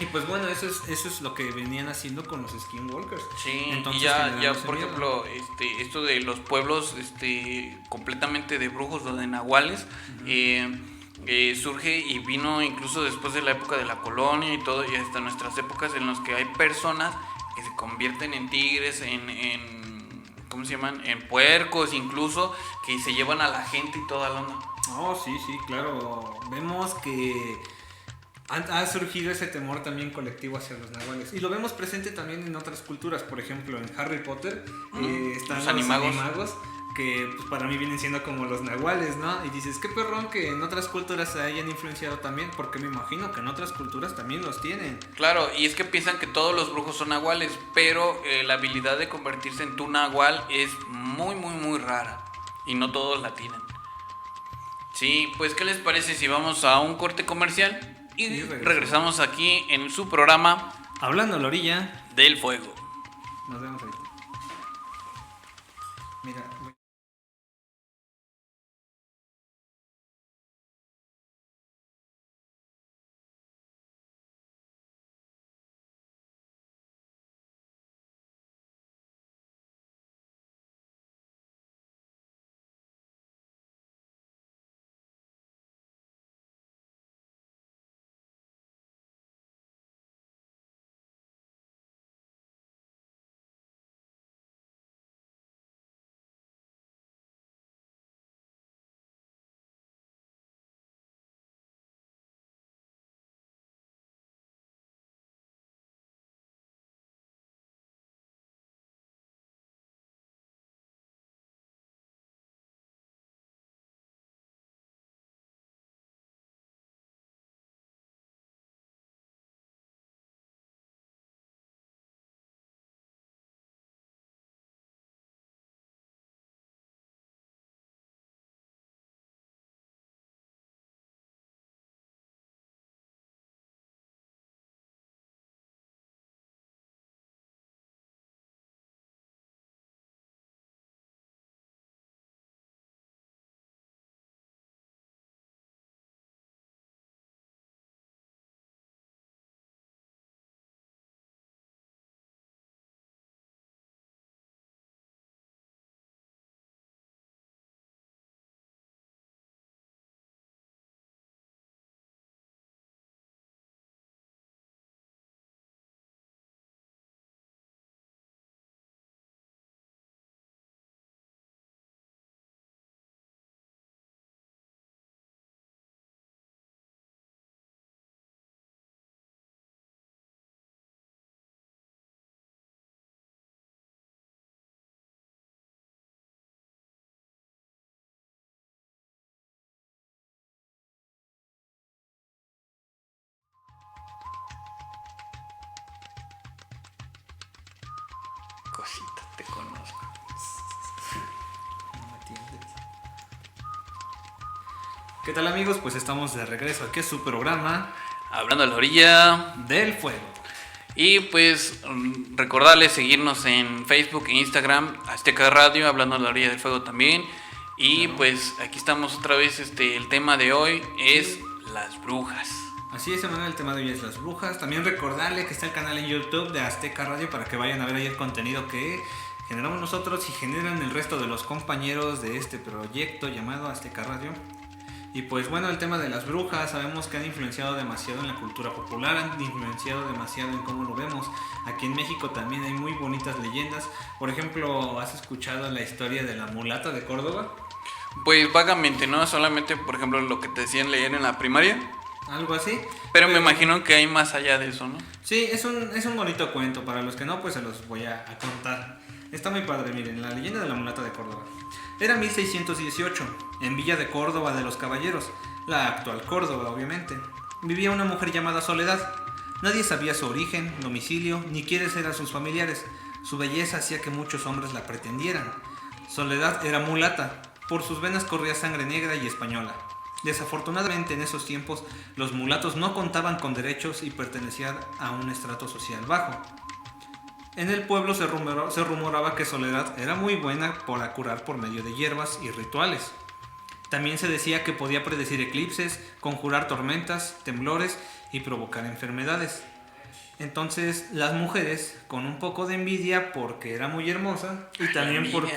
Y pues bueno, eso es lo que venían haciendo con los skinwalkers. Sí, entonces, y ya por ejemplo, esto de los pueblos completamente de brujos o de nahuales, surge y vino incluso después de la época de la colonia y todo, y hasta nuestras épocas en las que hay personas que se convierten en tigres, en ¿cómo se llaman? En puercos incluso, que se llevan a la gente y toda la onda. Oh, sí, claro. Vemos que ha surgido ese temor también colectivo hacia los nahuales. Y lo vemos presente también en otras culturas. Por ejemplo, en Harry Potter están los animagos, que pues, para mí vienen siendo como los nahuales, ¿no? Y dices, qué perrón que en otras culturas se hayan influenciado también, porque me imagino que en otras culturas también los tienen. Claro, y es que piensan que todos los brujos son nahuales, pero la habilidad de convertirse en tu nahual es muy, muy, muy rara. Y no todos la tienen. Sí, pues ¿qué les parece si vamos a un corte comercial? Y regresamos aquí en su programa Hablando a la orilla del fuego. Nos vemos ahorita. Mira. Cosita, te conozco. No me entiendes. ¿Qué tal, amigos? Pues estamos de regreso aquí a su programa Hablando a la orilla del fuego. Y pues recordarles seguirnos en Facebook e Instagram, Azteca Radio, Hablando a la orilla del fuego también. Y pues aquí estamos otra vez, el tema de hoy es las brujas. Así es, Emanuel, el tema de hoy es las brujas. También recordarle que está el canal en YouTube de Azteca Radio para que vayan a ver ahí el contenido que generamos nosotros y generan el resto de los compañeros de este proyecto llamado Azteca Radio. Y pues bueno, el tema de las brujas, sabemos que han influenciado demasiado en la cultura popular, han influenciado demasiado en cómo lo vemos. Aquí en México también hay muy bonitas leyendas. Por ejemplo, ¿has escuchado la historia de la mulata de Córdoba? Pues vagamente, ¿no? Solamente, por ejemplo, lo que te decían leer en la primaria. Algo así. Pero me imagino que hay más allá de eso, ¿no? Sí, es un bonito cuento. Para los que no, pues se los voy a contar. Está muy padre, miren, la leyenda de la mulata de Córdoba. Era 1618, en Villa de Córdoba de los Caballeros, la actual Córdoba, obviamente. Vivía una mujer llamada Soledad. Nadie sabía su origen, domicilio, ni quiénes eran sus familiares. Su belleza hacía que muchos hombres la pretendieran. Soledad era mulata. Por sus venas corría sangre negra y española. Desafortunadamente en esos tiempos los mulatos no contaban con derechos y pertenecían a un estrato social bajo. En el pueblo se rumoraba que Soledad era muy buena para curar por medio de hierbas y rituales. También se decía que podía predecir eclipses, conjurar tormentas, temblores y provocar enfermedades. Entonces las mujeres, con un poco de envidia porque era muy hermosa y también porque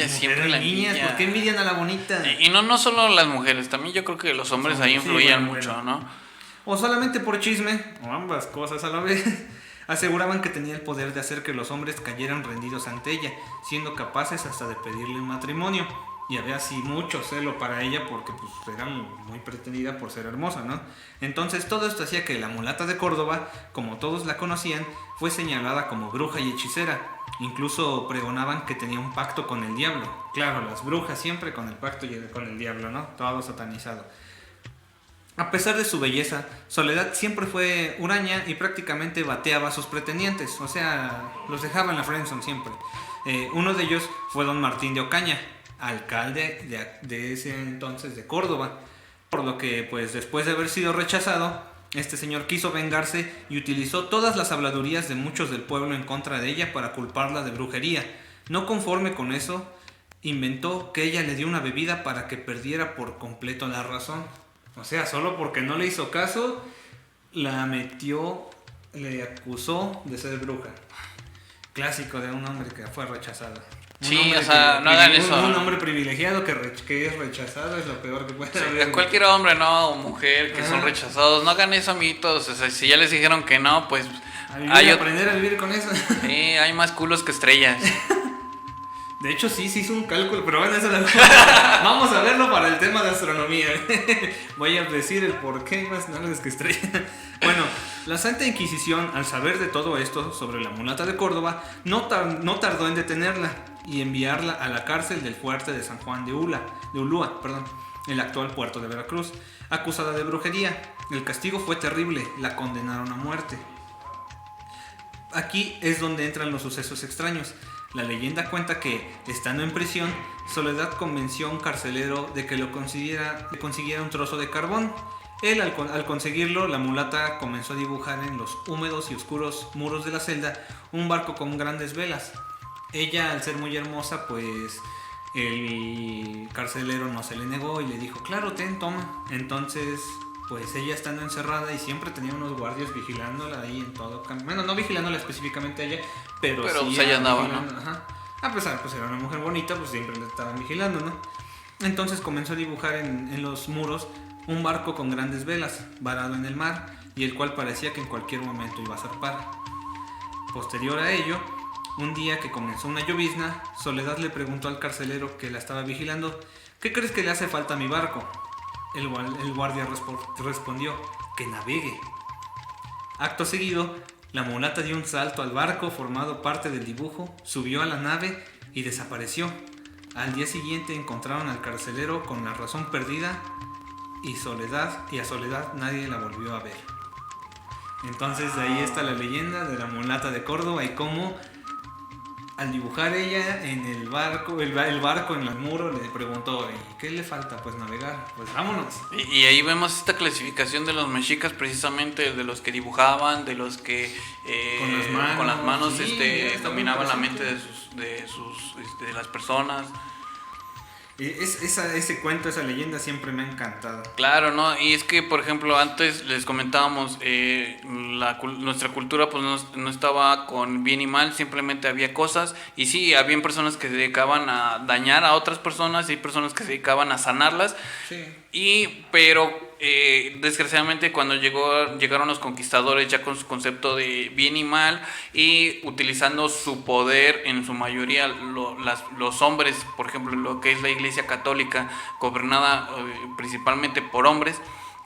siempre la niñas, ¿por qué envidian a la bonita? Y no solo las mujeres, también yo creo que los hombres ahí influían mucho, ¿no? O solamente por chisme, o ambas cosas a la vez. Aseguraban que tenía el poder de hacer que los hombres cayeran rendidos ante ella, siendo capaces hasta de pedirle un matrimonio. y había así mucho celo para ella porque pues era muy pretendida por ser hermosa, ¿no? Entonces todo esto hacía que la mulata de Córdoba, como todos la conocían, fue señalada como bruja y hechicera. Incluso pregonaban que tenía un pacto con el diablo. Claro, las brujas siempre con el pacto con el diablo, ¿no? Todo satanizado. A pesar de su belleza, Soledad siempre fue huraña y prácticamente bateaba a sus pretendientes, o sea, los dejaba en la friendzone siempre. Uno de ellos fue don Martín de Ocaña, alcalde de ese entonces de Córdoba, por lo que pues después de haber sido rechazado, este señor quiso vengarse y utilizó todas las habladurías de muchos del pueblo en contra de ella para culparla de brujería. No conforme con eso, inventó que ella le dio una bebida para que perdiera por completo la razón. O sea, solo porque no le hizo caso, la metió, le acusó de ser bruja. Clásico de un hombre que fue rechazado. Sí, o sea, no hagan eso. Un hombre privilegiado que es rechazado es lo peor que puede haber. Cualquier hombre, ¿no? O mujer que son rechazados, no hagan eso, amiguitos. O sea, si ya les dijeron que no, pues... aprender a vivir con eso. Sí, hay más culos que estrellas. De hecho, sí hizo un cálculo, pero bueno, eso vamos a verlo para el tema de astronomía. Voy a decir el por qué hay más naves que estrellas. Bueno, la Santa Inquisición, al saber de todo esto sobre la mulata de Córdoba, no tardó en detenerla y enviarla a la cárcel del fuerte de San Juan de Ulúa, el actual puerto de Veracruz, acusada de brujería. El castigo fue terrible, la condenaron a muerte. Aquí es donde entran los sucesos extraños. La leyenda cuenta que, estando en prisión, Soledad convenció a un carcelero de que le consiguiera un trozo de carbón. Él, al conseguirlo, la mulata comenzó a dibujar en los húmedos y oscuros muros de la celda un barco con grandes velas. Ella, al ser muy hermosa, pues el carcelero no se le negó y le dijo, claro, toma. Entonces, pues ella estando encerrada y siempre tenía unos guardias vigilándola ahí en todo. Bueno, no vigilándola específicamente a ella, pero sí pues ella andaba, ¿no? Ajá. A pesar, pues era una mujer bonita, pues siempre la estaban vigilando, ¿no? Entonces comenzó a dibujar en los muros un barco con grandes velas, varado en el mar, y el cual parecía que en cualquier momento iba a zarpar. Posterior a ello, un día que comenzó una llovizna, Soledad le preguntó al carcelero que la estaba vigilando, ¿qué crees que le hace falta a mi barco? El guardia respondió, que navegue. Acto seguido, la mulata dio un salto al barco formado parte del dibujo, subió a la nave y desapareció. Al día siguiente encontraron al carcelero con la razón perdida y a Soledad nadie la volvió a ver. Entonces de ahí está la leyenda de la mulata de Córdoba y cómo al dibujar ella en el barco en el muro le preguntó, ¿y qué le falta? Pues navegar, pues vámonos. Y ahí vemos esta clasificación de los mexicas, precisamente de los que dibujaban, de los que con las manos sí, dominaban la mente de las personas. Ese cuento, esa leyenda siempre me ha encantado. Claro, ¿no? Y es que, por ejemplo, antes les comentábamos, nuestra cultura pues no estaba con bien y mal, simplemente había cosas. Y sí, había personas que se dedicaban a dañar a otras personas y hay personas que se dedicaban a sanarlas. Sí. Pero desgraciadamente cuando llegaron los conquistadores ya con su concepto de bien y mal y utilizando su poder en su mayoría los hombres, por ejemplo lo que es la Iglesia Católica gobernada principalmente por hombres,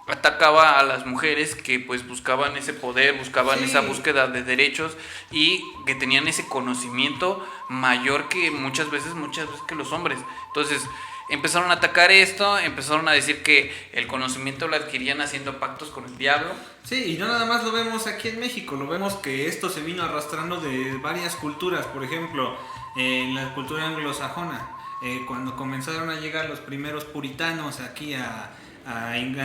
atacaba a las mujeres que pues buscaban ese poder, buscaban esa búsqueda de derechos y que tenían ese conocimiento mayor que muchas veces que los hombres. Entonces empezaron a atacar esto, empezaron a decir que el conocimiento lo adquirían haciendo pactos con el diablo. Sí, y no nada más lo vemos aquí en México, lo vemos que esto se vino arrastrando de varias culturas. Por ejemplo, en la cultura anglosajona, cuando comenzaron a llegar los primeros puritanos aquí a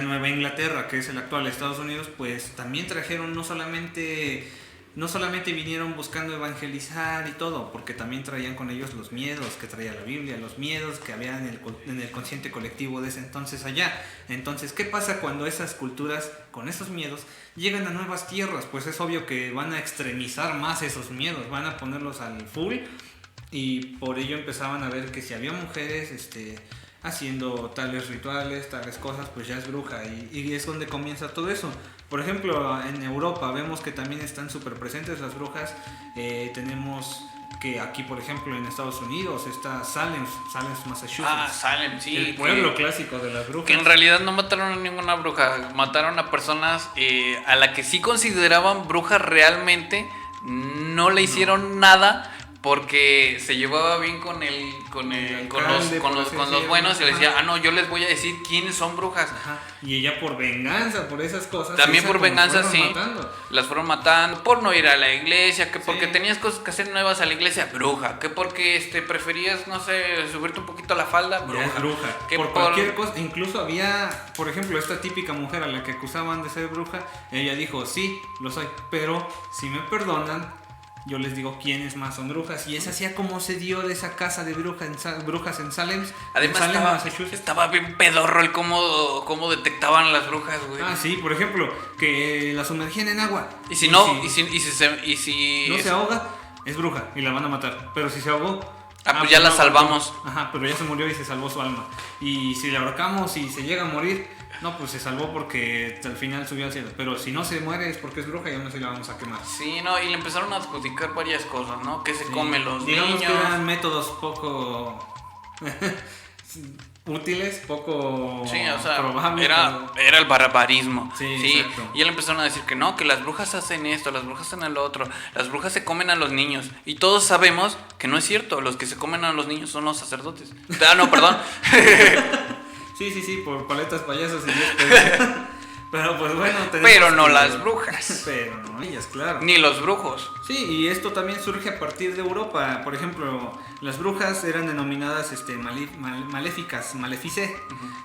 Nueva Inglaterra, que es el actual Estados Unidos, pues también trajeron no solamente vinieron buscando evangelizar y todo, porque también traían con ellos los miedos que traía la Biblia, los miedos que había en el consciente colectivo de ese entonces allá. Entonces, ¿qué pasa cuando esas culturas, con esos miedos, llegan a nuevas tierras? Pues es obvio que van a extremizar más esos miedos, van a ponerlos al full, y por ello empezaban a ver que si había mujeres haciendo tales rituales, tales cosas, pues ya es bruja, y es donde comienza todo eso. Por ejemplo, en Europa vemos que también están súper presentes las brujas. Tenemos que aquí, por ejemplo, en Estados Unidos está Salem, Massachusetts. Salem, sí. El pueblo clásico de las brujas. Que en realidad no mataron a ninguna bruja, mataron a personas a la que sí consideraban brujas realmente, no le hicieron nada porque se llevaba bien con los buenos y le decía, no, yo les voy a decir quiénes son brujas. Ajá. Y ella por venganza, por esas cosas. También por venganza, sí. Matando. Las fueron matando por no ir a la iglesia, que porque tenías cosas que hacer nuevas a la iglesia, bruja. Que porque preferías, no sé, subirte un poquito a la falda, bruja. Ya, bruja. Que por cualquier cosa, incluso había, por ejemplo, esta típica mujer a la que acusaban de ser bruja, ella dijo, sí, lo soy, pero si me perdonan, yo les digo quiénes más son brujas. Y es así como se dio de esa casa de brujas en Salem. Además en Salem, Massachusetts. Estaba bien pedorro el cómo detectaban las brujas, güey. Sí, por ejemplo, que la sumergían en agua. Y si no se ahoga, es bruja y la van a matar. Pero si se ahogó, pues ya la salvamos. Ajá, pero ya se murió y se salvó su alma. Y si la ahorcamos y se llega a morir, no, pues se salvó porque al final subió al cielo. Pero si no se muere es porque es bruja y aún así la vamos a quemar. Sí, no, y le empezaron a adjudicar varias cosas, ¿no? Que se come los Digamos niños. Que eran métodos poco útiles, poco probables. Era el barbarismo. Sí, exacto. Y él empezaron a decir que no, que las brujas hacen esto, las brujas hacen el otro, las brujas se comen a los niños. Y todos sabemos que no es cierto, los que se comen a los niños son los sacerdotes. No, perdón. Sí, por paletas, payasos y 10 pesos. Pero pues bueno, pero no las brujas. Pero no ellas, claro. Ni los brujos. Sí, y esto también surge a partir de Europa. Por ejemplo, las brujas eran denominadas maléficas, malefice,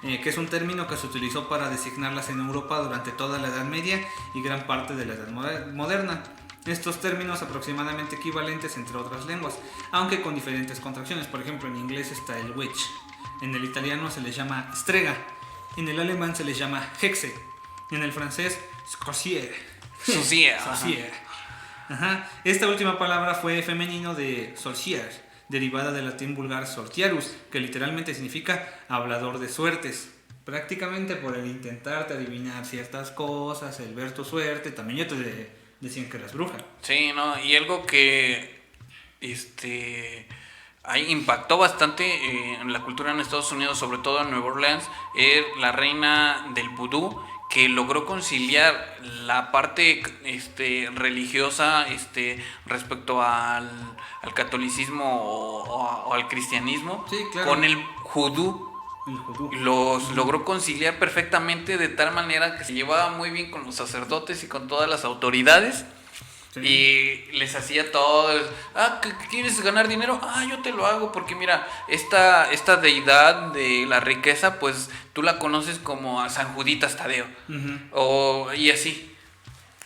que es un término que se utilizó para designarlas en Europa durante toda la Edad Media y gran parte de la Edad Moderna. Estos términos aproximadamente equivalentes entre otras lenguas, aunque con diferentes contracciones. Por ejemplo, en inglés está el witch, en el italiano se les llama strega, en el alemán se les llama hexe, en el francés sorcière. Ajá. Esta última palabra fue femenino de sorcière, derivada del latín vulgar sortiarus, que literalmente significa hablador de suertes. Prácticamente por el intentarte adivinar ciertas cosas, el ver tu suerte, también ya te decían que eras bruja. Sí, no, y algo que ahí impactó bastante en la cultura en Estados Unidos, sobre todo en Nueva Orleans, es la reina del vudú, que logró conciliar la parte religiosa respecto al catolicismo o al cristianismo, sí, claro, con el judú. Los logró conciliar perfectamente, de tal manera que se llevaba muy bien con los sacerdotes y con todas las autoridades. Sí. Y les hacía todo. ¿Quieres ganar dinero? Yo te lo hago, porque mira, esta deidad de la riqueza, pues tú la conoces como a San Juditas Tadeo. Y así.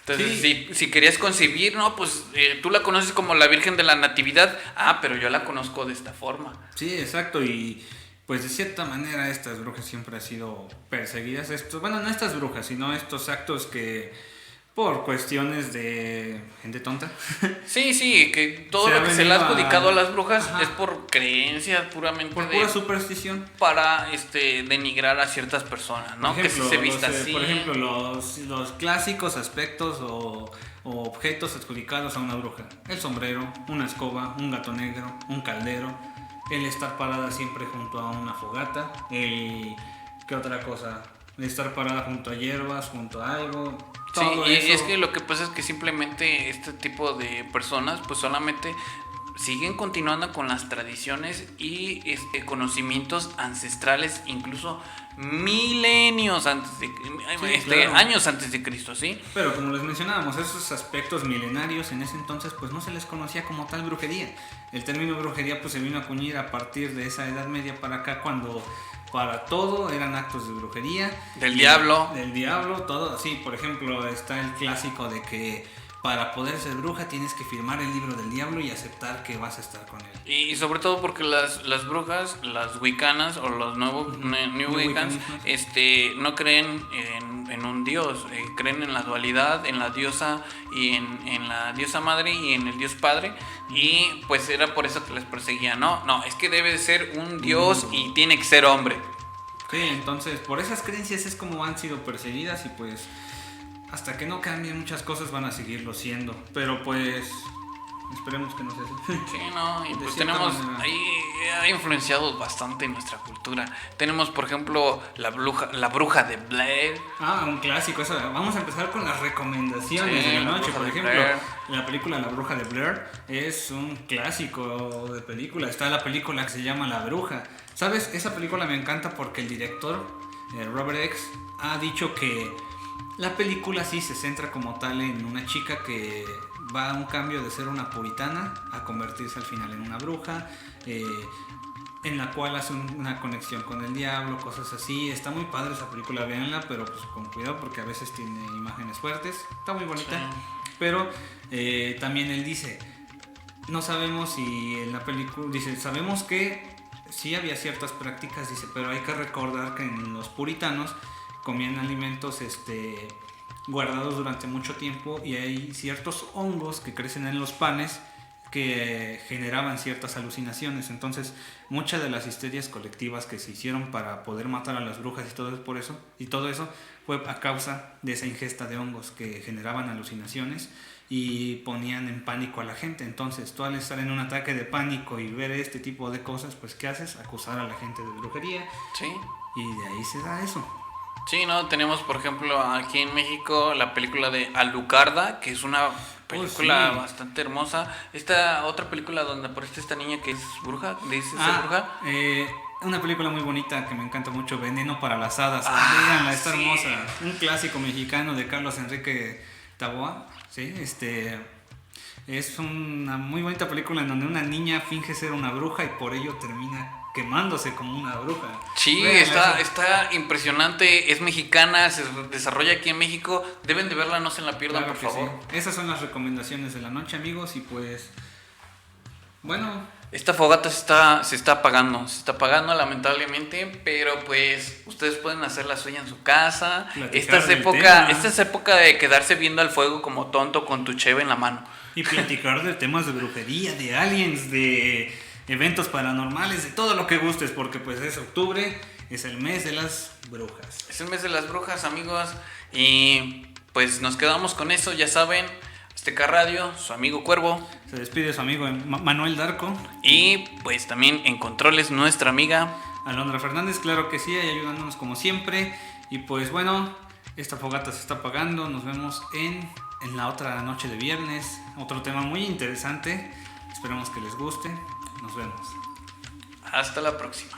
Entonces, sí, si querías concebir, no, pues tú la conoces como la Virgen de la Natividad. Pero yo la conozco de esta forma. Sí, exacto. Y pues de cierta manera estas brujas siempre han sido perseguidas. Bueno, no estas brujas, sino estos actos que por cuestiones de gente tonta. Sí, que todo lo que se le ha adjudicado a las brujas es por creencias puramente por pura superstición. Para denigrar a ciertas personas, ¿no? Por ejemplo, que se vista así. Por ejemplo, los clásicos aspectos o objetos adjudicados a una bruja. El sombrero, una escoba, un gato negro, un caldero, el estar parada siempre junto a una fogata, ¿qué otra cosa? El estar parada junto a hierbas, junto a algo. Sí, y es que lo que pasa es que simplemente este tipo de personas pues solamente siguen continuando con las tradiciones y conocimientos ancestrales, incluso milenios antes de claro, años antes de Cristo, ¿sí? Pero como les mencionábamos, esos aspectos milenarios en ese entonces pues no se les conocía como tal brujería. El término brujería pues se vino a acuñar a partir de esa Edad Media para acá, cuando para todo eran actos de brujería. Del diablo, todo así. Por ejemplo, está el clásico de que para poder ser bruja tienes que firmar el libro del diablo y aceptar que vas a estar con él. Y sobre todo porque las brujas, las wiccanas o los New Wiccans, no creen en un dios, creen en la dualidad, en la diosa y en la diosa madre y en el dios padre, y pues era por eso que les perseguían. No, es que debe de ser un dios y tiene que ser hombre. Sí, entonces por esas creencias es como han sido perseguidas, y pues hasta que no cambien muchas cosas van a seguirlo siendo. Pero pues Esperemos que no sea así. Sí, no, y De pues cierta tenemos, manera. ahí ha influenciado bastante nuestra cultura. Tenemos, por ejemplo, la bruja de Blair. Un clásico, eso. Vamos a empezar con las recomendaciones Sí, de la La noche. Bruja Por de ejemplo, Blair. la película La Bruja de Blair es un clásico de película. Está la película que se llama La Bruja. ¿Sabes? Esa película me encanta porque el director, Robert X, ha dicho que la película sí se centra como tal en una chica que va a un cambio de ser una puritana a convertirse al final en una bruja, en la cual hace una conexión con el diablo, cosas así. Está muy padre esa película, véanla, pero pues con cuidado porque a veces tiene imágenes fuertes. Está muy bonita, Sí. pero también él dice, no sabemos si en la película, dice, sabemos que sí había ciertas prácticas, dice, pero hay que recordar que en los puritanos comían alimentos guardados durante mucho tiempo y hay ciertos hongos que crecen en los panes que generaban ciertas alucinaciones. Entonces muchas de las histerias colectivas que se hicieron para poder matar a las brujas y todo eso fue a causa de esa ingesta de hongos que generaban alucinaciones y ponían en pánico a la gente. Entonces tú al estar en un ataque de pánico y ver este tipo de cosas, pues ¿qué haces? Acusar a la gente de brujería. Sí. Y de ahí se da eso. Sí, ¿no? Tenemos, por ejemplo, aquí en México la película de Alucarda, que es una película sí. bastante hermosa. Esta otra película donde aparece esta niña que es bruja, dice ser bruja. Una película muy bonita que me encanta mucho, Veneno para las Hadas. Véanla, está sí. hermosa. Un clásico mexicano de Carlos Enrique Taboada. ¿Sí? Es una muy bonita película en donde una niña finge ser una bruja y por ello termina quemándose como una bruja. Sí, Véanla, está impresionante, es mexicana, se desarrolla aquí en México. Deben de verla, no se la pierdan, claro por que favor. sí. Esas son las recomendaciones de la noche, amigos, y pues bueno, Esta fogata se está apagando lamentablemente, pero pues ustedes pueden hacer la suya en su casa. Platicar del tema. Esta es época de quedarse viendo al fuego como tonto con tu cheve en la mano. y platicar de temas de brujería, de aliens, de eventos paranormales, de todo lo que gustes, porque pues es octubre, es el mes de las brujas. Es el mes de las brujas, amigos, y pues nos quedamos con eso, ya saben. Azteca Radio, su amigo Cuervo. Se despide su amigo Manuel Darco. Y pues también en controles nuestra amiga Alondra Fernández, claro que sí, ahí ayudándonos como siempre. Y pues bueno, esta fogata se está apagando. Nos vemos en la otra noche de viernes. Otro tema muy interesante. Esperemos que les guste. Nos vemos. Hasta la próxima.